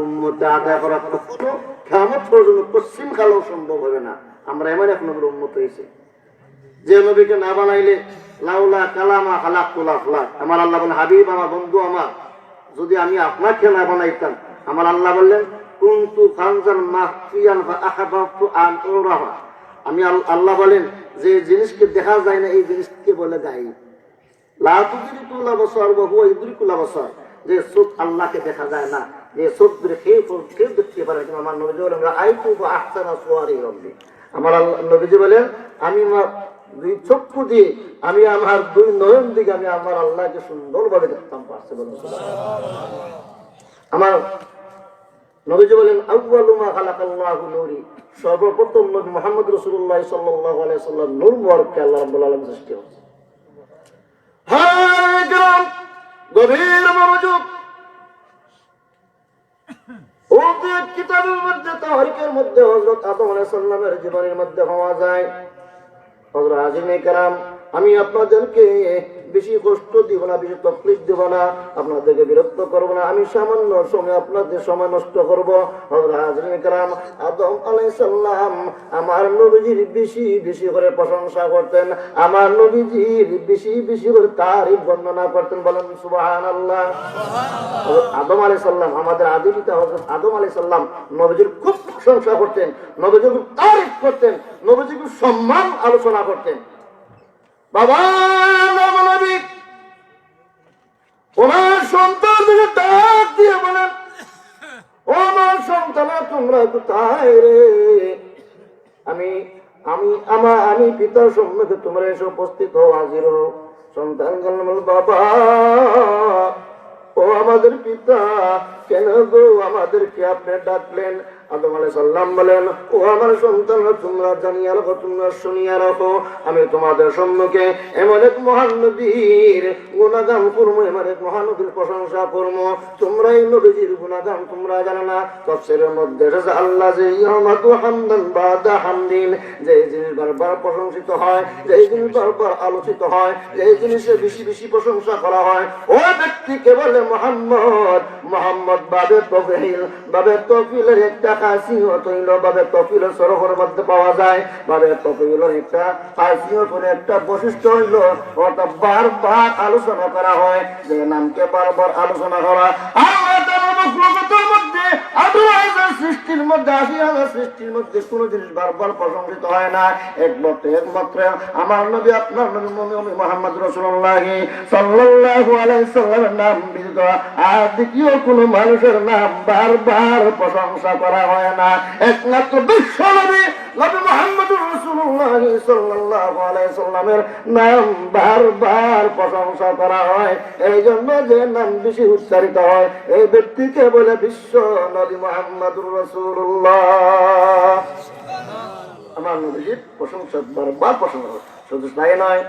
[SPEAKER 2] উম্মতে আদায় করা কখনো কিয়ামত পর্যন্ত পশ্চিম কালেও সম্ভব হবে না। আমরা এমন এক নবীর উম্মত হয়েছে যে নবীকে না বানাইলে লাউলা কালামা খালাকুল আফলাক। আমার আল্লাহ বলেন, হাবিব আমার বন্ধু আমার, যদি আমি আপনাকে না বানাইতাম, আমার আল্লাহ বললেন কুনতু খানজান মাখফিয়ান ফা আহাবাতু আন উরাহা। আমি আল্লাহ বলেন যে জিনিসকে দেখা যায় না এই জিনিসকে বলে গায়েব। লা তুদরিকুল আবসার ওয়া হুয়া ইদরিকুল আবসার, যে চোখ আল্লাহকে দেখা যায় না, যে চোখ দিয়ে কেউ দেখতে পারে। কিন্তু আমার নবী বলেন রাআইতু আহসানা সুওয়ারি রাব্বি। আমার নবীজি বলেন আমি দুই চক্ষু দিয়ে, আমি আমার দুই নয়ন দিকে আমি আমার আল্লাহকে সুন্দরভাবে দেখতাম পারছে বলেন আমার নবীজি বলেন আউয়ালু মা খালাকাল্লাহু নূরি, সর্বপ্রথম নবী মুহাম্মদ রাসূলুল্লাহ সাল্লাল্লাহু আলাইহি ওয়াসাল্লাম নূর মুবারককে আল্লাহ রাব্বুল আলামিন সৃষ্টি করেছেন। হ্যাঁ গ্রাম গভীর মনোযোগ। ওদের কিতাবের মধ্যে তারিখের মধ্যে হযরত আদম আলাইহিস সালামের জীবনের মধ্যে পাওয়া যায়। হযরত হাজিনে کرام, আমি আপনাদেরকে বেশি কষ্ট দিব না, বেশি তকলিফ দিব না, আপনাদেরকে বিরক্ত করব না, আমি সামান্য সময় আপনাদের সময় নষ্ট করব। হযরত হাজিনে کرام, আদম আলাইহিস সালাম আমার নবীজির বেশি বেশি করে প্রশংসা করতেন, আমার নবীজির বেশি বেশি করে তারিফ বর্ণনা করতেন। বলেন সুবহানাল্লাহ। আদম আলাইহিস সালাম আমাদের আদি পিতা হযরত আদম আলাইহিস সালাম নবীজির খুব প্রশংসা করতেন, নবীজির তারিফ করতেন, নবীজির সম্মান আলোচনা করতেন। বাবা নবী ওনার সন্তানদের ডাক দিয়ে বলেন, ও আমার সন্তান তোমরা কোথায় রে? আমি পিতার সম্মুখে তোমরা এসে উপস্থিত হও, হাজির হও। সন্তান বলল, বাবা ও আমাদের পিতা, কেন গো আমাদেরকে আপনি ডাকলেন? আদম আলাইহিস সালাম বলেন, ও আমার সন্তানরা তোমরা জানিয়া রাখো, তোমরা শুনিয়া রাখো, আমি তোমাদের সম্মুখে এমন এক মহান নবীর গুণগান করবো, এমন এক মহানবীর প্রশংসা করবো। তোমরা এই নবীজির গুণগান তোমরা জানো না। তাফসীরের মধ্যে এসেছে আল্লাহ যে ইয়ামাতু হামদান বাদা হামদিন, যে জিনিস বারবার প্রশংসিত হয়, যে জিনিস বারবার আলোচিত হয়, যে জিনিসের বেশি বেশি প্রশংসা করা হয়, ওই ব্যক্তিকে বলে মুহাম্মদ। মুহাম্মদ বাবে তফিল, বাবে তফিলের একটা খাসিয়ত হইল, বাবে তফিলের সরফের মধ্যে পাওয়া যায়, বাবে তফিলের একটা খাসিয়ত হইল, একটা বৈশিষ্ট্য হইল ওটা বারবার আলোচনা করা হয়, যে নামকে বারবার আলোচনা করা। সৃষ্টির মধ্যে ৮০,০০০ সৃষ্টির মধ্যে কোন জিনিস বারবার প্রশংসিত হয় না, একমাত্র আমার নবী আপনার নবী মুহাম্মদ রাসূলুল্লাহ সাল্লাল্লাহু আলাইহি সাল্লামের নাম ব্যতীত আর দ্বিতীয় কোন মানুষের নাম বারবার প্রশংসা করা হয় না। একমাত্র বিশ্ব নবী নবী মুহাম্মদুর রাসূলুল্লাহ সাল্লাল্লাহু আলাইহি সাল্লামের নাম বারবার প্রশংসা করা হয়। এই জন্য যে নাম বেশি উচ্চারিত হয় এই ব্যক্তিকে বলে বিশ্ব নবী মুহাম্মদুর রাসূলুল্লাহ। আমার নবীজির প্রশংসা বারবার প্রশংসা করে। শুধু তাই নয়,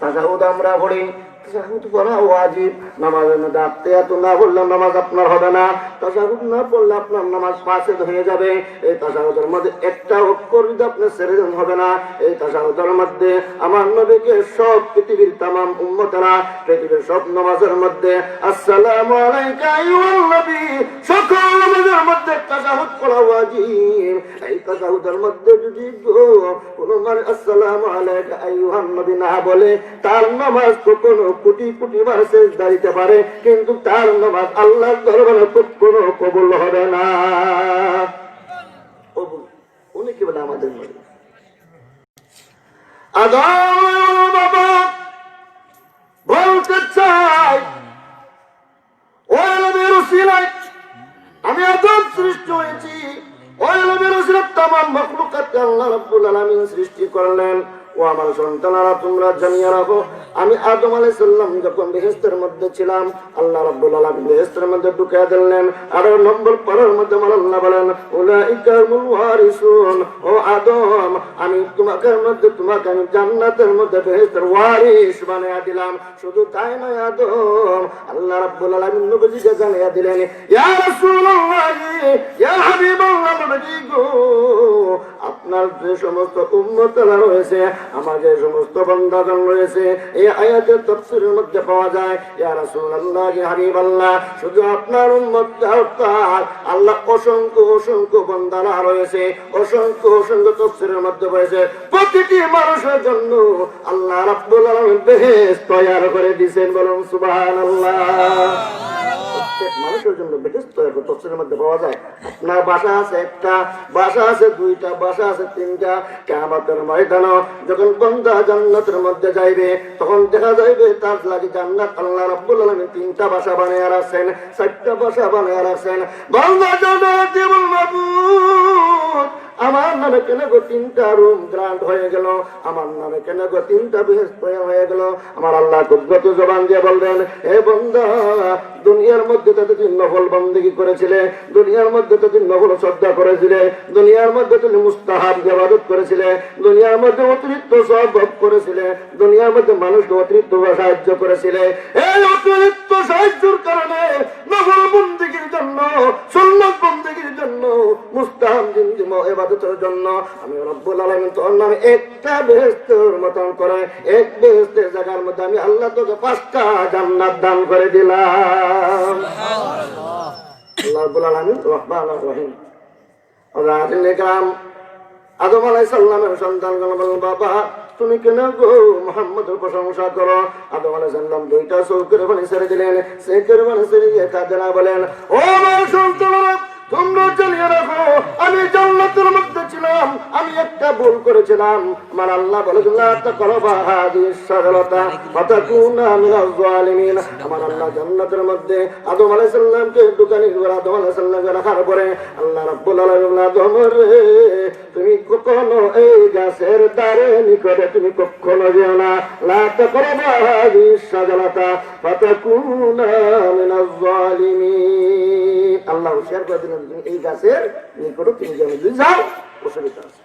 [SPEAKER 2] তাশাহুদ আমরা পড়ি, তাশাহুদ পড়া ওয়াজিব। নামাজের মধ্যে আত্মীয়াত না বললে নামাজ আপনার হবে না। তাশাহুদ না পড়লে আপনার নামাজ ফাসেদ হয়ে যাবে। এই তাশাহুদের মধ্যে একটা অক্ষর যদি আপনি ছেড়ে দেন হবে না। এই তাশাহুদের মধ্যে আমার নবীকে সব পৃথিবীর তামাম উম্মতেরা পৃথিবীর সব নামাজের মধ্যে আসসালামু আলাইকা আইয়ুহান নবী, সকল নামাজের মধ্যে তাশাহুদ পড়া ওয়াজিব। এই তাশাহুদের মধ্যে যদি কোনো মানে আসসালামু আলাইকা আইয়ুহান নবী না বলে তার নামাজ কখনো কোটি কোটি বার সিজদা দিতে পারে, কিন্তু তার নামাজ আল্লাহর দরবারে কখনো কবুল হবে না। উনি কি বলে আমাদের নবী আদম বাবা বলতে চাই, ওই নবীর উসিলায় আমি আদম সৃষ্টি হয়েছি। ওই নবীর উসিলায় তামাম মাখলুকাতকে আল্লাহ রাব্বুল আলামিন সৃষ্টি করলেন। ও আমার সন্তানেরা, তোমরা জানিয়ে রাখো, আমি আদম আলাইহিস সালাম যখন বেহেশতের মধ্যে ছিলাম, আল্লাহ রাব্বুল আলামিন বেহেশতের মধ্যে ঢুকিয়ে দিলেন। আর নম্বর পারার মধ্যে আমার আল্লাহ বলেন, উলাইকা হুমুল ওয়ারিসুন, ও আদম আমি তোমাকে আমি জান্নাতের মধ্যে বেহেশতের ওয়ারিস বানিয়ে দিলাম। শুধু তাই নয়, আদম আল্লাহ রাব্বুল আলামিন নবীকে জানিয়ে দিলেন, ইয়া রাসূলুল্লাহ, ইয়া হাবিবাল্লাহ, নবী গো, আপনার যে সমস্ত উম্মতরা রয়েছে, আমার যে সমস্ত বান্দাগণ রয়েছে, এই আয়াতের তাফসীরের মধ্যে পাওয়া যায়, ইয়া রাসূলুল্লাহ, ইয়া হাবিবাল্লাহ, শুধু আপনার উম্মত অর্থাৎ আল্লাহ অসংখ্য অসংখ্য বান্দারা রয়েছে, অসংখ্য অসংখ্য তাফসীরের মধ্যে রয়েছে প্রতিটি মানুষের জন্য আল্লাহ রাব্বুল আলামিন বেহেশত তৈরি করে দিয়েছেন। বলুন সুবহানাল্লাহ। মানুষের জন্য বেহেশত তাফসীরের মধ্যে পাওয়া যায়। আপনার বাসা আছে একটা, বাসা আছে দুইটা, বাসা আছে তিনটা। কিয়ামতের ময়দানে যখন বান্দা জান্নাতের মধ্যে যাইবে, তখন দেখা যাইবে তার লাগি জান্নাত আল্লাহ রাব্বুল আলামিন তিনটা বাসা বানিয়ে রাখছেন, চারটা বাসা বানিয়ে রাখছেন। বান্দা জান্নাত দেবুল মাবুদ, আমার নামে কেন গো তিনটা রুম গ্রান্ট হয়ে গেল, আমার নামে কেন গো তিনটা বেহেশত হয়ে গেল। আমার আল্লাহ কুদরত জবান দিয়ে বলবেন, হে বান্দা, দুনিয়ার মধ্যে তাদের নফল বন্দেগী করেছিলে, দুনিয়ার মধ্যে তাদের নফল শ্রদ্ধা করেছিলে, দুনিয়ার মধ্যে তুমি মুস্তাহাব ইবাদত করেছিলে, দুনিয়ার মধ্যে অতিরিক্ত সওয়াব করেছিলে, দুনিয়ার মধ্যে মানুষকে অতিরিক্ত সাহায্য করেছিলে। এই অতিরিক্ত সাহায্যের কারণে নফল বন্দেগীর জন্য, সুন্নাত বন্দেগীর জন্য, মুস্তাহাব ইবাদতের জন্য আমি রব্বুল আলামিন তোর নামে একটা বেহেশতের মতন করে এক বেহেশতের জায়গার মধ্যে আমি আল্লাহ তোকে 5টা জান্নাত দান করে দিলাম। আল্লাহ রাব্বুল আলামিন রহমানুর রহিম। আদম আলাইহিস সালামের সন্তানগণ বলল, বাবা তুমি কেন গো মুহাম্মদের প্রশংসা করো? আদম আলাইহিস সালাম দুইটা চৌকের পানি ছেড়ে দিলেন, চৌকের পানি ছেড়ে দিয়ে কাঁদেনা বলেন, ও আমার সন্তানেরা, তোমরা জানিয়ে রাখো, আমি জান্নাতের মধ্যে ছিলাম, আমি একটা ভুল করেছিলাম। আমার আল্লাহ বলেন, লা তাকরাবা হাদিস শাজারাতা ফাতাকুনা মিনাজ জালিমিন। আমার আল্লাহ জান্নাতের মধ্যে আদম আলাইহিস সালামকে দোকানে আদম আলাইহিস সালামকে রাখার পরে আল্লাহ রাব্বুল আলামিন, আদম রে, তুমি কখনো এই গাছের দ্বারে নিকটে তুমি কখনো যেও না। লা তাকরাবা হাদিস শাজারাতা ফাতাকুনা মিনাজ জালিমিন। আল্লাহ হুঁশিয়ার করে দিলেন, এই গাছের নিকটে তুমি যেন যাও, অসুবিধা আছে।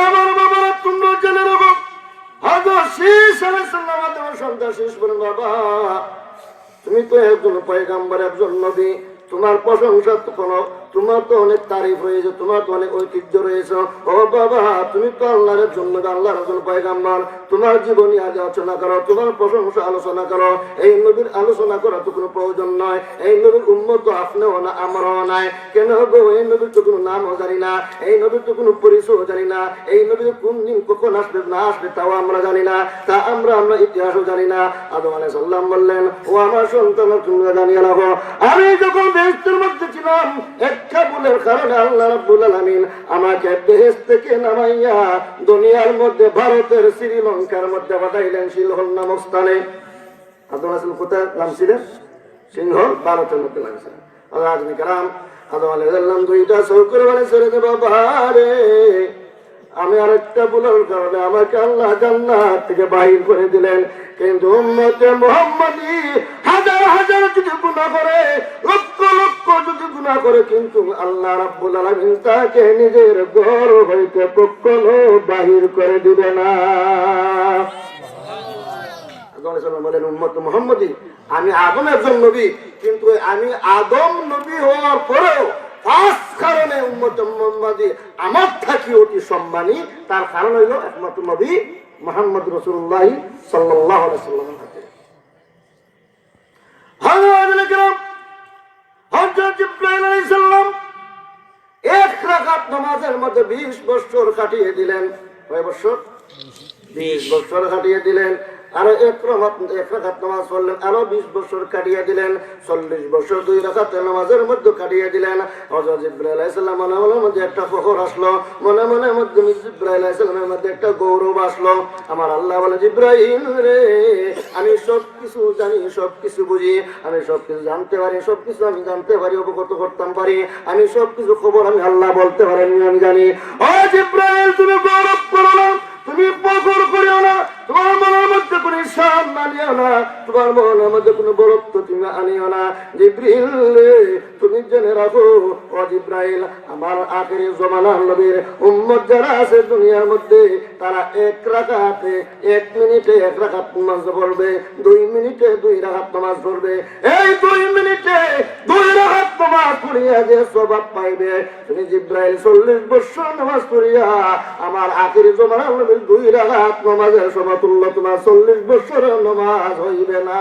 [SPEAKER 2] আমার বাবারা, তোমরা জেনে রাখো, হযরত শীস আলাইহিস সালাম আদমের সন্তান শীস বলেন, বাবা তুমি তো একজন পয়গম্বর, একজন নবী, তোমার প্রশংসা তো কোনো, তোমার তো অনেক তারিফ হয়েছে, তোমার তো অনেক ঐতিহ্য রয়েছে। ও বাবা, তুমি তো আল্লাহর জন্য, আল্লাহ রাসূল পয়গম্বর, তোমার জীবনী আজ আলোচনা করো, তোমার প্রশংসা আলোচনা করো। এই নবীর আলোচনা করা তো কোনো প্রয়োজন নয়। এই নবীর উম্মত তো আপনিও না, আমরাও নাই। কেন গো? এই নবীর তো কোনো নামও জানি না, এই নবীর তো কোনো পরিচয়ও জানি না, এই নবীর কোন দিন কখন আসবে না আসবে তাও আমরা জানি না, তা আমরা ইতিহাসও জানি না। আদম আলাইহিস সালাম বললেন, ও আমার সন্তান, তোমরা জানিয়ে রাখো, আমি যখন বেহেশতের মধ্যে ছিলাম, একটা ভুলের কারণে আল্লাহ রাব্বুল আলামিন আমাকে বেহেশত থেকে নামাইয়া দুনিয়ার মধ্যে ভারতের শ্রীলঙ্কার মধ্যে পাঠাইলেন, সিলহল নামক স্থানে। আদম আলাইহিস সালাম কোথায় নামছিলেন? সিংহল, ভারতের মধ্যে নামছিলেন। আল্লাহ কালাম আদম আলাইহিস সালাম দুইটা চৌকের বাড়ি ছেড়ে দে বাবা রে, আমি আরেকটা ভুলের কারণে আমাকে আল্লাহ জান্নাত থেকে বাহির করে দিলেন। কিন্তু উম্মতে মুহাম্মাদি হাজার হাজার যদি গুনাহ করে, লক্ষ লক্ষ যদি গুনাহ করে, কিন্তু আল্লাহ রাব্বুল আলামিন তাকে নিজের ঘর হইতে কখনো বাহির করে দিবে না। বলেন উম্মত মুহাম্মাদি, আমি আদম একজন নবী, কিন্তু আমি আদম নবী হওয়ার পরেও পাঁচ কারণে উম্মত মুহাম্মাদি আমার থাকি অতি সম্মানী। তার কারণ হইল একমাত্র নবী মুহাম্মদ রাসূলুল্লাহ সাল্লাল্লাহু আলাইহি ওয়াসাল্লামের হাতে। হযরত জিবরাইল আলাইহিস সালাম এক রাকাত নামাজের মধ্যে 20 বছর কাটিয়ে দিলেন। কয় বছর? 20 বছর কাটিয়ে দিলেন। আরো এক রাকাত নামাজ পড়লেন, আরো 20 বছর কাটিয়ে দিলেন। 40 বছর 2 রাকাত নামাজের মধ্যে কাটিয়ে দিলেন। হযরত জিবরাইল আলাইহিস সালাম মনের মধ্যে একটা ফখর আসলো, মনে মধ্যে জিবরাইল আলাইহিস সালামের মধ্যে একটা গৌরব আসলো। আমার আল্লাহ বলে, জিবরাইল রে, আমি সব কিছু জানি, সব কিছু বুঝি, আমি সব কিছু জানতে পারি, সব কিছু আমি জানতে পারি, অবগত করতাম পারি, আমি সব কিছু খবর আমি আল্লাহ বলতে পারি, আমি জানি। ও জিবরাইল, তুমি গৌরব করো না, তুমি ফখর করিও না, তোমার মনের মধ্যে কোনো ঈর্ষা আনিও না, তোমার মনের মধ্যে কোনো বরত্ব তুমি আনিও না। জিবরিল, তুমি জেনে রাখো ও জিবরাইল, আমার আখেরি জমানার নবীর উম্মত যারা আছে দুনিয়ার মধ্যে, তারা এক রাকাতে 1 মিনিটে 1 রাকাত নামাজ পড়বে, 2 মিনিটে 2 রাকাত নামাজ পড়বে। এই 2 মিনিটে 2 রাকাত নামাজ পড়িয়া যে সওয়াব পাইবে, তুমি জিবরাইল 40 বছর নামাজ পড়িয়া আমার আখেরি জমানার নবীর 2 রাকাত নামাজের সমতুল্য তোমার 40 বছরের নামাজ হইবে না।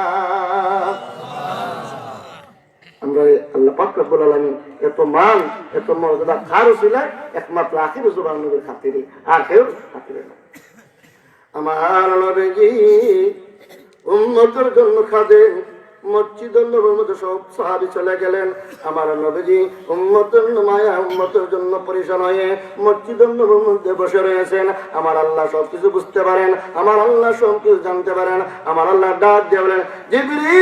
[SPEAKER 2] আমরা আল্লাহ পাক রব্বুল আলামিন এত মান, এত মর্যাদা কার উসিলায়? একমাত্র আখির জমানার নবীর খাতিরে, আর কেউ খাতিরে না। আমার নবীজি উম্মতের জন্য খাদেম, মসজিদের নবীর মধ্যে সব সাহাবী চলে গেলেন। আমার নবীজি উম্মতের মায়া, উম্মতের জন্য পরিশান হয়ে মসজিদের নবীর মধ্যে বসে রয়েছেন। আমার আল্লাহ সবকিছু বুঝতে পারেন, আমার আল্লাহ সবকিছু জানতে পারেন। আমার আল্লাহ ডাক দিয়ে বলেন, জিবরিল,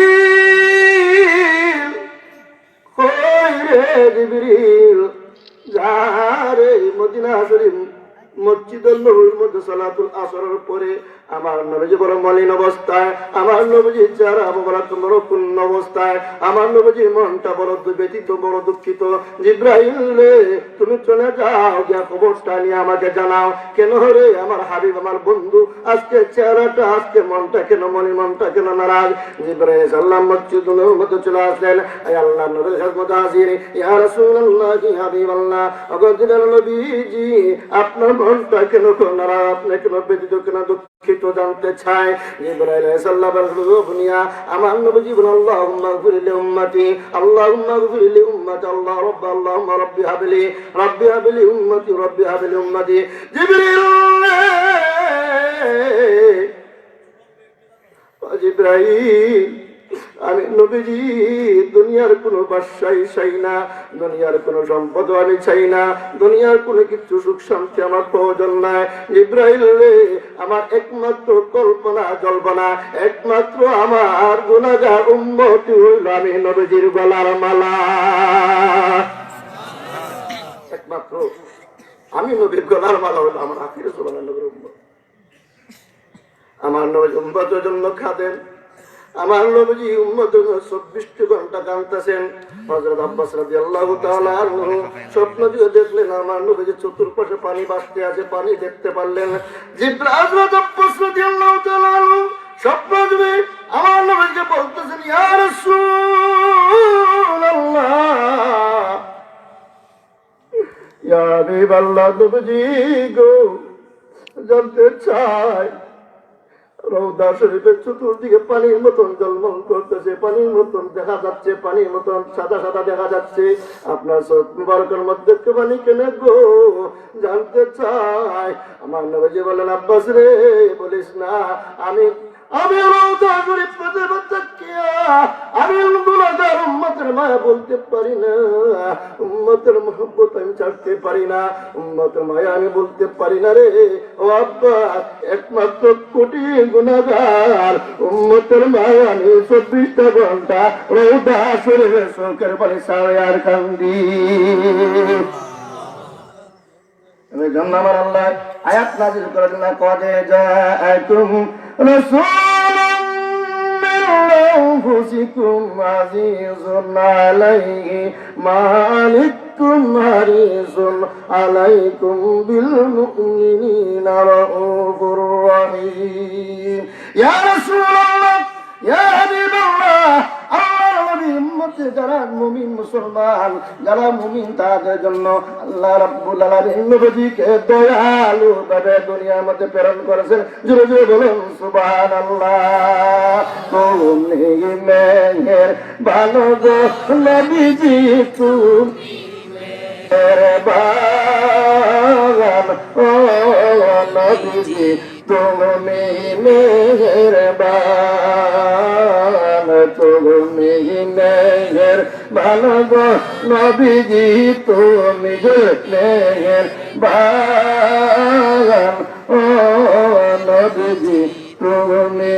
[SPEAKER 2] কই রে জিবরিল, যা রে মদিনা শরীফ মসজিদুল নববীর মধ্যে সালাতুল আসরের পরে আমার নবীজি বড় মলিন অবস্থায়, আমার নবীজি চেহারা মোবারক বড় পূর্ণ অবস্থায়, আমার নবীজির মনটা বড় ব্যথিত, বড় দুঃখিত। জিবরাইল রে, তুমি চলে যাও, গিয়া খবরটা নিয়ে আমাকে জানাও, কেন রে আমার হাবিব, আমার বন্ধু, আজকে চেহারাটা, আজকে মনটা কেন, মনটা কেন নারাজ? জিবরাইল সাল্লাম মসজিদুল নববীর মধ্যে চলে আসলেন। আয় আল্লাহর নবীর খেদমতে হাজির। ইয়া রাসূলুল্লাহ, কি হাবিবাল্লাহ, অগদিনের নবীজি, আপনার মনটা কেন নারাজ, আপনি কেন ব্যথিত, কেন দুঃখিত জানতে চাই? জিবরাইল আলাইহিস সালাম বললেন, আমার নবীজি বলেন, আল্লাহুম্মা গফির লি উম্মতি, আল্লাহুম্মা গফির লি উম্মতি, আল্লাহুম্মা রাব্বি হাবলি উম্মতি, রাব্বি হাবলি উম্মতি। জিবরাইল, জিবরাইল, আমি নবীজি দুনিয়ার কোনো বাদশাহী চাই না, দুনিয়ার কোনো সম্পদ আমি চাই না, দুনিয়ার কোনো কিছু সুখ শান্তি আমার প্রয়োজন নাই। জিবরাইল রে, আমার একমাত্র কল্পনা জল্পনা, একমাত্র আমার গুনাহগার উম্মতি হইল আমি নবীজির গলার মালা। একমাত্র আমি নবীর গলার মালা হইল আমার আখির জমানার নবীর উম্মত। আমার নবী উম্মতের জন্য খাদেন, আমার নবীজি উম্মতের 24 ঘন্টা কাঁদতেছেন। হযরত আব্বাস রাদিয়াল্লাহু তাআলা আনহু স্বপ্ন দিয়ে দেখলেন আমার নবীজি চতুর্পাশে পানি ভাসতে আছে, পানি দেখতে পারলেন। হযরত আব্বাস রাদিয়াল্লাহু তাআলা আনহু স্বপ্ন দিয়ে আমার নবীকে বলতেছেন, ইয়া রাসূলুল্লাহ, ইয়া হাবিবাল্লাহ, নবীজি গো, জানতে চাই রওদা শরীফের চতুর্দিকে পানির মতন জলমল করতেছে, পানির মতন দেখা যাচ্ছে, পানির মতন সাদা সাদা দেখা যাচ্ছে, আপনার চোখ মুবারকের মধ্যে একটু পানি কেন গো, জানতে চাই। আমার নবীজি বলেন, আব্বাস রে, বলিস না, আমি আমি রওজা শরীফ তাকিয়া আমি গুনাহগার উম্মতের মায়া বলতে পারি না, উম্মতের মহব্বত আমি ছাড়তে পারি না, উম্মতের মায়া আমি বলতে পারি না রে ও আব্বা। একমাত্র কোটি গুনাহগার উম্মতের মায়া আমি 24টা ঘন্টা রওজা শরীফের চোখের পানি ছাড়ে আর কান্দি। এই জন্য আমার আল্লাহ আয়াত নাযিল করে দিলেন, কদে জাআকুম রাসূলুম মিন আনফুসিকুম আজিজুন আলাইহি মা আনিতুম হারিসুন আলাইকুম বিল মুমিনিনা রাউফুর রহিম। ইয়া রাসূলুল্লাহ, ইয়া হাবিবাল্লাহ, আল্লাহর নবী উম্মতে যারা মুমিন মুসলমান যারা মুমিন তাদের জন্য আল্লাহ রাব্বুল আলামিন নবীকে দয়ালু ভাবে দুনিয়ার মধ্যে প্রেরণ করেছেন। জোরে জোরে বলুন সুবহানাল্লাহ। তুমি মেহের ভালো গো নবীজি, তুমি মেহেরবান ও নবীজি, তুমি মেহেরবান, তুমি মেহেরবান গো নবীজি, তুমি মেহেরবান ও নবীজি, তুমি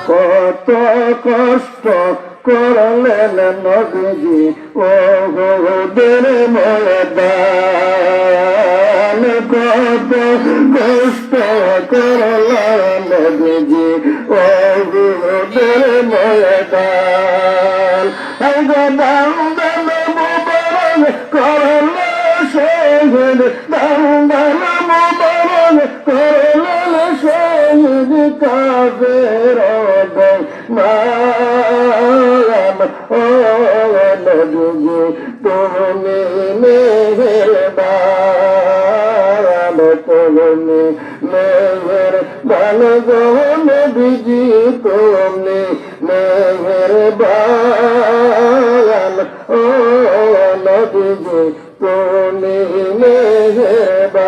[SPEAKER 2] কত কষ্ট করলেন নবীজি ও গোদের ময়দান, কত কষ্ট করলেন নবীজি ও গোদের ময়দান। দাম দাম মুবারক করলে শহীদ, দাম দাম মুবারক করলে শহীদ কাফের মান ও নবীজি, তুমি মেহেরবান, তুমি মেহেরবান গো নবীজি, তুমি মেহেরবান ও নবীজি, তুমি মেহেরবান।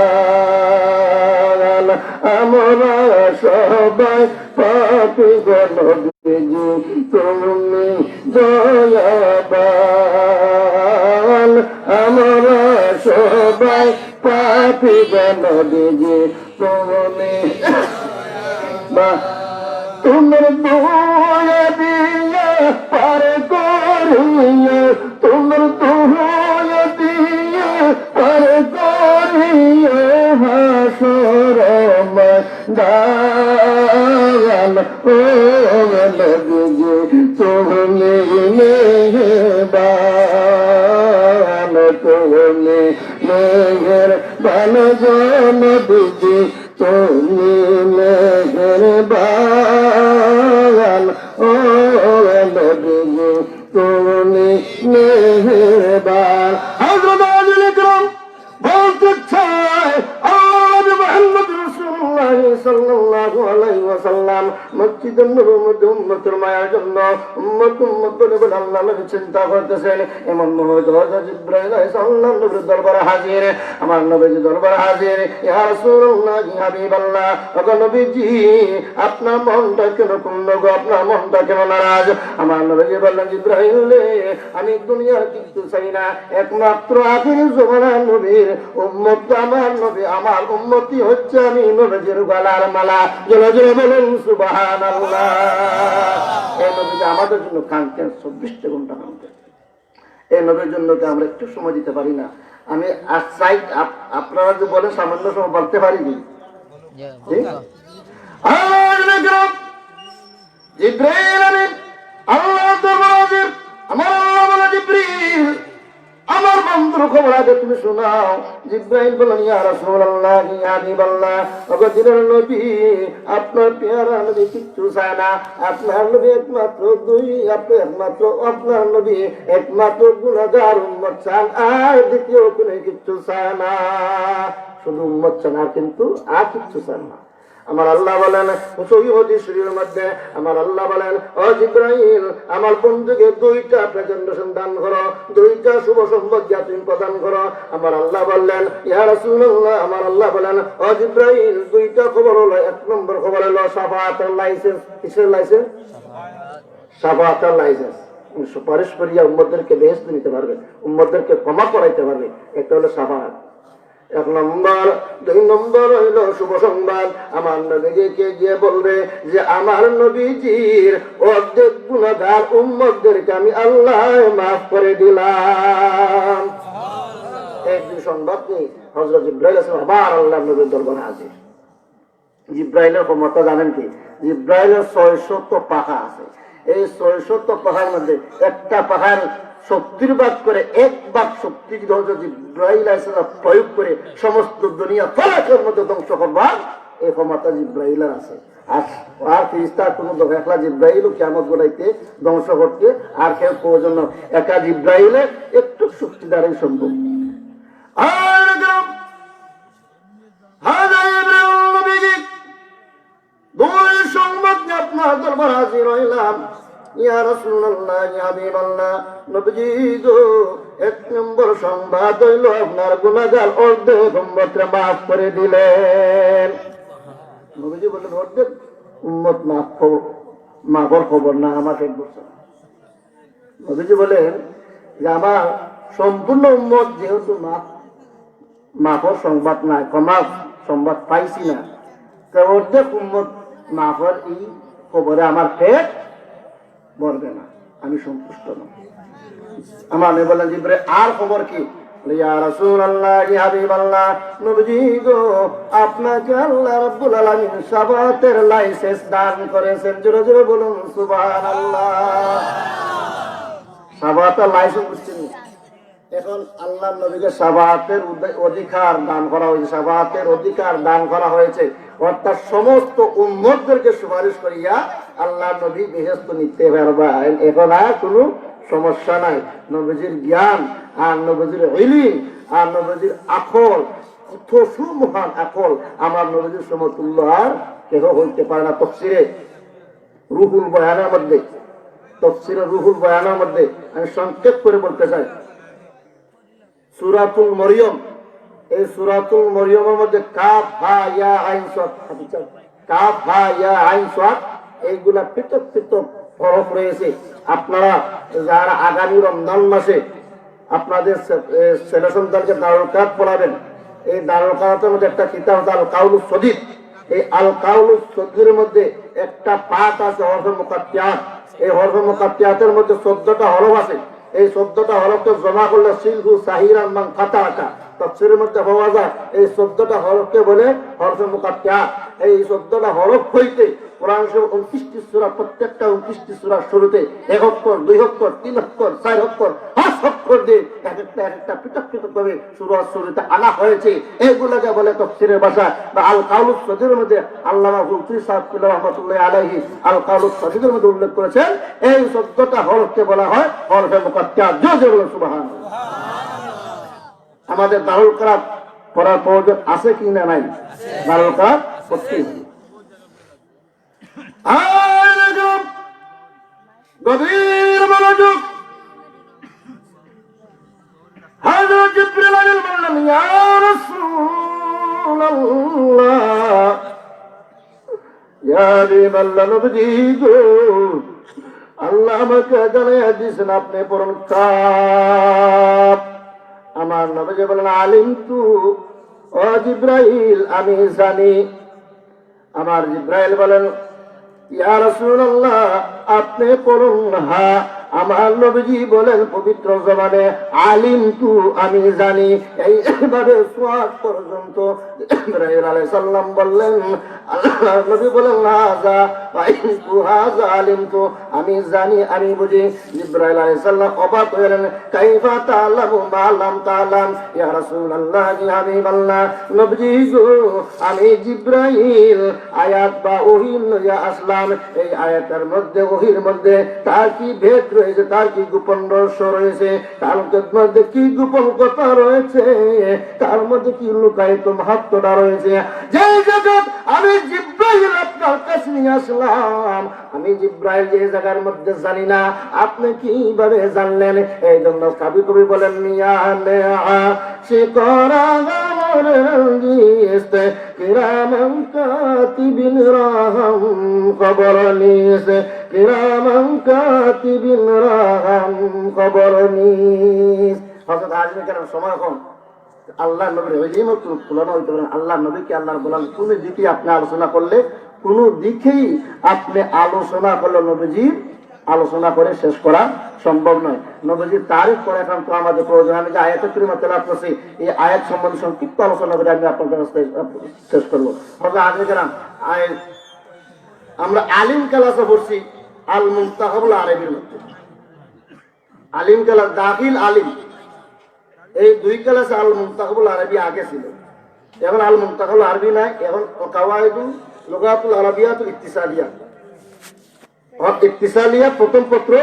[SPEAKER 2] আমরা সবাই পাপী গো নবীজি, তুমি দয়াবান। আমরা সবাই পাপী গো নবীজি, তুমি তোমার দয়া দিয়া পার করিয়া, তোমার দয়া দিয়া পার করিয়া হাসর ময়দান ও নবীজি, তুমি মেহেরবান, তুমি মেহেরবান গো নবীজি, তুমি মেহেরবান ও নবীজি, তুমি মেহেরবান। হযরত আলী ইকরাম বলতে চায় আল্লাহ মুহাম্মদ রাসূলুল্লাহ সাল্লাল্লাহু আলাইহি ওয়াসাল্লাম মসজিদের নববীর মধ্যে উম্মতের মায়ার জন্য উম্মত বলে বলে আল্লাহ নবী চিন্তা করতেছেন। এমন মুহূর্ত হযরত জিবরাইল আলাইহিস সালাম নবীর দরবারে হাজির। আমার নবীজি দরবারে হাজির। ইয়া রাসূলুল্লাহ, ইয়া হাবিবাল্লাহ, ওগো নবীজি, আপনার মনটা কেন পূর্ণ গো, আপনার মনটা কেন নারাজ? আমার নবীজি বললেন, জিবরাইল, আমি দুনিয়ার কিছু চাই না, একমাত্র আখির জমানার নবীর উম্মত আমার নবী, আমার উম্মতি হচ্ছে আমি নবীজির গলার মালা। জোরে জোরে বলুন সুবহানাল্লাহ। এই নবীজি আমাদের জন্য কাঁদতেন 24টা ঘন্টা কাঁদতেন। এই নবীর জন্য কি আমরা একটু সময় দিতে পারি না? আমি আজ চাই আপনারা যে বলেন সামান্য সময় বলতে পারি নি। জিবরাইল আমিন আল্লাহ দরবারে আমার আল্লাহ বলে, জিবরাইল আমার বন্ধুর খবর আগে তুমি শোনাও। জিবরাইল বলেন, ইয়া রাসূলুল্লাহ, ইয়া হাবিবাল্লাহ, ওগো দিনের নবী, আপনার পেয়ারা নবী কিচ্ছু চায় না। আপনার নবী একমাত্র আপনার নবী একমাত্র গুনাহগার উম্মত চান, আর দ্বিতীয় কোনো কিচ্ছু চায় না। শুধু উম্মত চান, আর কিন্তু আর কিচ্ছু চান না। আমার আল্লাহ বলেন সহিহ হাদিস শরীফের মধ্যে আমার আল্লাহ বলেন ও জিবরাইল আমার বন্ধুকে দুইটা প্রেজেন্টেশন দান করো, দুইটা শুভ সংবাদ তুমি প্রদান করো। আমার আল্লাহ বললেন ইয়া রাসূলুল্লাহ, আমার আল্লাহ বলেন ও জিবরাইল দুইটা খবর হলো, এক নম্বর খবর হলো শাফাআতের লাইসেন্স। কিসের লাইসেন্স? শাফাআতের লাইসেন্স। সুপারিশ করিয়া উম্মতদেরকে বেহেশত নিতে পারবে, উম্মতদেরকে ক্ষমা করাইতে পারবে, এটা হলো শাফাআত। এক নম্বর। দুই নম্বর হইল শুভ সংবাদ, আমার নবীকে গিয়ে বলবে যে আমার নবীজির অর্ধেক গুনাহগার উম্মতদেরকে আমি আল্লাহ মাফ করে দিলাম। এই দুই সংবাদ নিয়ে হযরত জিবরাইল আবার আল্লাহর নবীর দরবারে হাজির। জিবরাইলের ক্ষমতা জানেন কি? জিবরাইলের 600 পাখা আছে। এই 600 পাখার মধ্যে একটা পাখার 70 ভাগ করে 1 ভাগ শক্তি যদি জিবরাইল আলাইহিস সালাম প্রয়োগ করে সমস্ত দুনিয়া ফলাকের মধ্যে ধ্বংস করবার এই ক্ষমতা জিবরাইলের আছে। আর ফেরেশতা কোনো একলা জিবরাইলও কিয়ামত গড়াইতে ধ্বংস করতে আর কেউ প্রয়োজন না, একা জিবরাইলের একটু শক্তি দ্বারাই সম্ভব। দুই সংবাদ নিয়ে আপনার দরবার হাজির হইলাম। ইয়া রাসূলুল্লাহ, ইয়া হাবিবাল্লাহ, নবীজি গো, এক নম্বর সংবাদ হইল আপনার গুনাহগার অর্ধেক উম্মতকে মাফ করে দিলেন। নবীজি বললেন অর্ধেক উম্মত মাফের খবর না আমার শেষ বছর। নবীজি বলেন যে আমার সম্পূর্ণ উম্মত যেহেতু মাফের সংবাদ নাই, ক্ষমার সংবাদ পাইছি না, তা অর্ধেক উম্মত মাফের এই খবরে আমার পেট ভরবে না, আমি সন্তুষ্ট না। আমার নবী বলেন জিবরাইল আর খবর কি? ইয়া রাসূলুল্লাহ, ইয়া হাবিবাল্লাহ, নবীজি গো, আপনাকে আল্লাহ রাব্বুল আলামিন শাফাআতের লাইসেন্স দান করেছেন। জোরে জোরে বলুন সুবহানাল্লাহ। শাফাআতের লাইসেন্স বুঝছেন? এখন আল্লাহর নবীকে শাফাআতের অধিকার দান করা হয়েছে, শাফাআতের অধিকার দান করা হয়েছে, অর্থাৎ সমস্ত উম্মতদেরকে সুপারিশ করিয়া আল্লাহর নবী বেহেশত নিতে পারবেন। এখন আর কোনো সমস্যা নাই। নবীজির জ্ঞান আর নবীজির ইলম আর নবীজির আকল, কত সুমহান আকল, আমার নবীজির সমতুল্য আর কেহ হইতে পারে না। তাফসীরে রুহুল বয়ানের মধ্যে, তাফসীরে রুহুল বয়ানের মধ্যে আমি সংক্ষেপ করে বলতে চাই, সূরাতুল মরিয়ম, এই সূরাতুল মরিয়মের মধ্যে কাফ হা ইয়া আইন সাদ, কাফ হা ইয়া আইন সাদ, এইগুলা পৃথক পৃথক হরফ রয়েছে। আপনারা যারা আগামী রমজান মাসে আপনাদের ছেলে সন্তানকে দারুল কাদ পড়াবেন, এই দারুল কাদের মধ্যে একটা কিতাব আছে আল কাউলুস সদীদ। এই আল কাউলুস সদীদের মধ্যে একটা পাঠ আছে হরফে মুকাত্তিয়াত। এই হরফে মুকাত্তিয়াতের মধ্যে 14টা হরফ আছে। এই 14টা হরফকে জমা করলে সিলহু সাহিরান মান ফাতাহাকা, তাফসীরের মধ্যে পাওয়া যায় এই 14টা হরফকে বলে হরফে মুকাত্তিয়াত। এই 14টা হরফ হইতে কোরআন শরীফ 29টি সূরা, প্রত্যেকটা 29টি সূরার শুরুতে 1 অক্ষর, 2 অক্ষর, 3 অক্ষর, 4 অক্ষর, 5 অক্ষর দিয়ে এক একটা পৃথক পৃথক ভাবে সূরার শুরুতে আনা হয়েছে। এইগুলোকে বলে তাফসীরের ভাষা বা আল কাউলুস সদীদের মধ্যে আল্লামা হুলতুই সাহেব রাহমাতুল্লাহি আলাইহি আল কাউলুস সদীদের মধ্যে উল্লেখ করেছেন এই 14টা হরফকে বলা হয় হরফে মুকাত্তিয়াত। জোরে বলুন সুবহানাল্লাহ। আমাদের দারুল কারাত পড়ার প্রয়োজন আছে কি না? নাই। দারুল কারাত পড়তেই হবে। গভীর মনোযোগ। হযরত জিবরিল আলাইহিস সালাম বললেন ইয়া রাসূলুল্লাহ, ইয়া হাবিবাল্লাহ, নবী গো, আল্লাহ আমাকে জানাইয়া দিয়েছেন আপনি পড়ুন কাফ। আমার নবী বলেন আলিমতু, ও জিবরাইল আমি জানি। আমার জিবরাইল বলেন ইয়া রাসূলুল্লাহ আপনি পড়ুন হা। আমার নবীজি বলেন পবিত্র জবানে আলিমতু আমি জানি। এইভাবে সুয়াদ পর্যন্ত জিবরাইল আলাইহিস সালাম বললেন, আল্লাহ নবী বলেন হাযা ফাইনকুহা যালিমতু, আমি জানি আমি বুঝি। জিবরাইল আলাইহিস সালাম অবাক হলেন, কাইফা তাআলামু মা লাম তাআলাম ইয়া রাসূলুল্লাহ ইয়া হাবিবাল্লাহ, নবী গো আমি জিবরাইল আয়াত বা ওহী লইয়া আসলাম, এই আয়াতের মধ্যে ওহীর মধ্যে তার কি ভেদ রয়েছে, তার কি গোপন রহস্য রয়েছে, তার মধ্যে কি গোপন কথা রয়েছে, তার মধ্যে কি লুকায়িত মাহাত্ম্যটা রয়েছে, যে জগৎ আমি জিবরাইল আপনার কাছে নিয়ে আসলাম, আমি জিবরাইল যে জায়গার মধ্যে জানি না, আপনি কিভাবে জানলেন? এই জন্য কবি কবি বলেন, মিয়া নেয়া সে করা গিয়েছে কিরামান কাতিবিন রাহাম খবর নিয়েছে, কিরামান কাতিবিন রাহাম খবর নিস। হযরত আলী কেন সময় কম, আল্লাহ নবীর ইলম তুলনা হইতে পারেন। আল্লাহ নবীকে আল্লাহর গোলাম কোন দিকে আপনি আলোচনা করলে, কোন দিকেই আপনি আলোচনা করলে নবীজির আলোচনা করে শেষ করা সম্ভব নয়। নবীজির তারিফ করা এখন তো আমাদের প্রয়োজন। আমি যে আয়াতের কারিমা তেলাওয়াত করছি, এই আয়াত সম্বন্ধে সংক্ষিপ্ত আলোচনা করে আমি আপনাদের কাছে শেষ করবো। হযরত আলী কেরাম আমরা আলিম ক্লাসে পড়ছি আল মুনতাখাবুল আরবির মধ্যে, আলিম ক্লাস দাখিল আলিম, এই দুই ক্লাসে আল মুনতাখাবুল আরবি আগে ছিল, এখন আল মুনতাখাবুল আরবি নাই, এখন কাওয়াইদুল লুগাতুল আরাবিয়াতুল ইকতিসাদিয়া, ইকতিসাদিয়া প্রথম পত্র।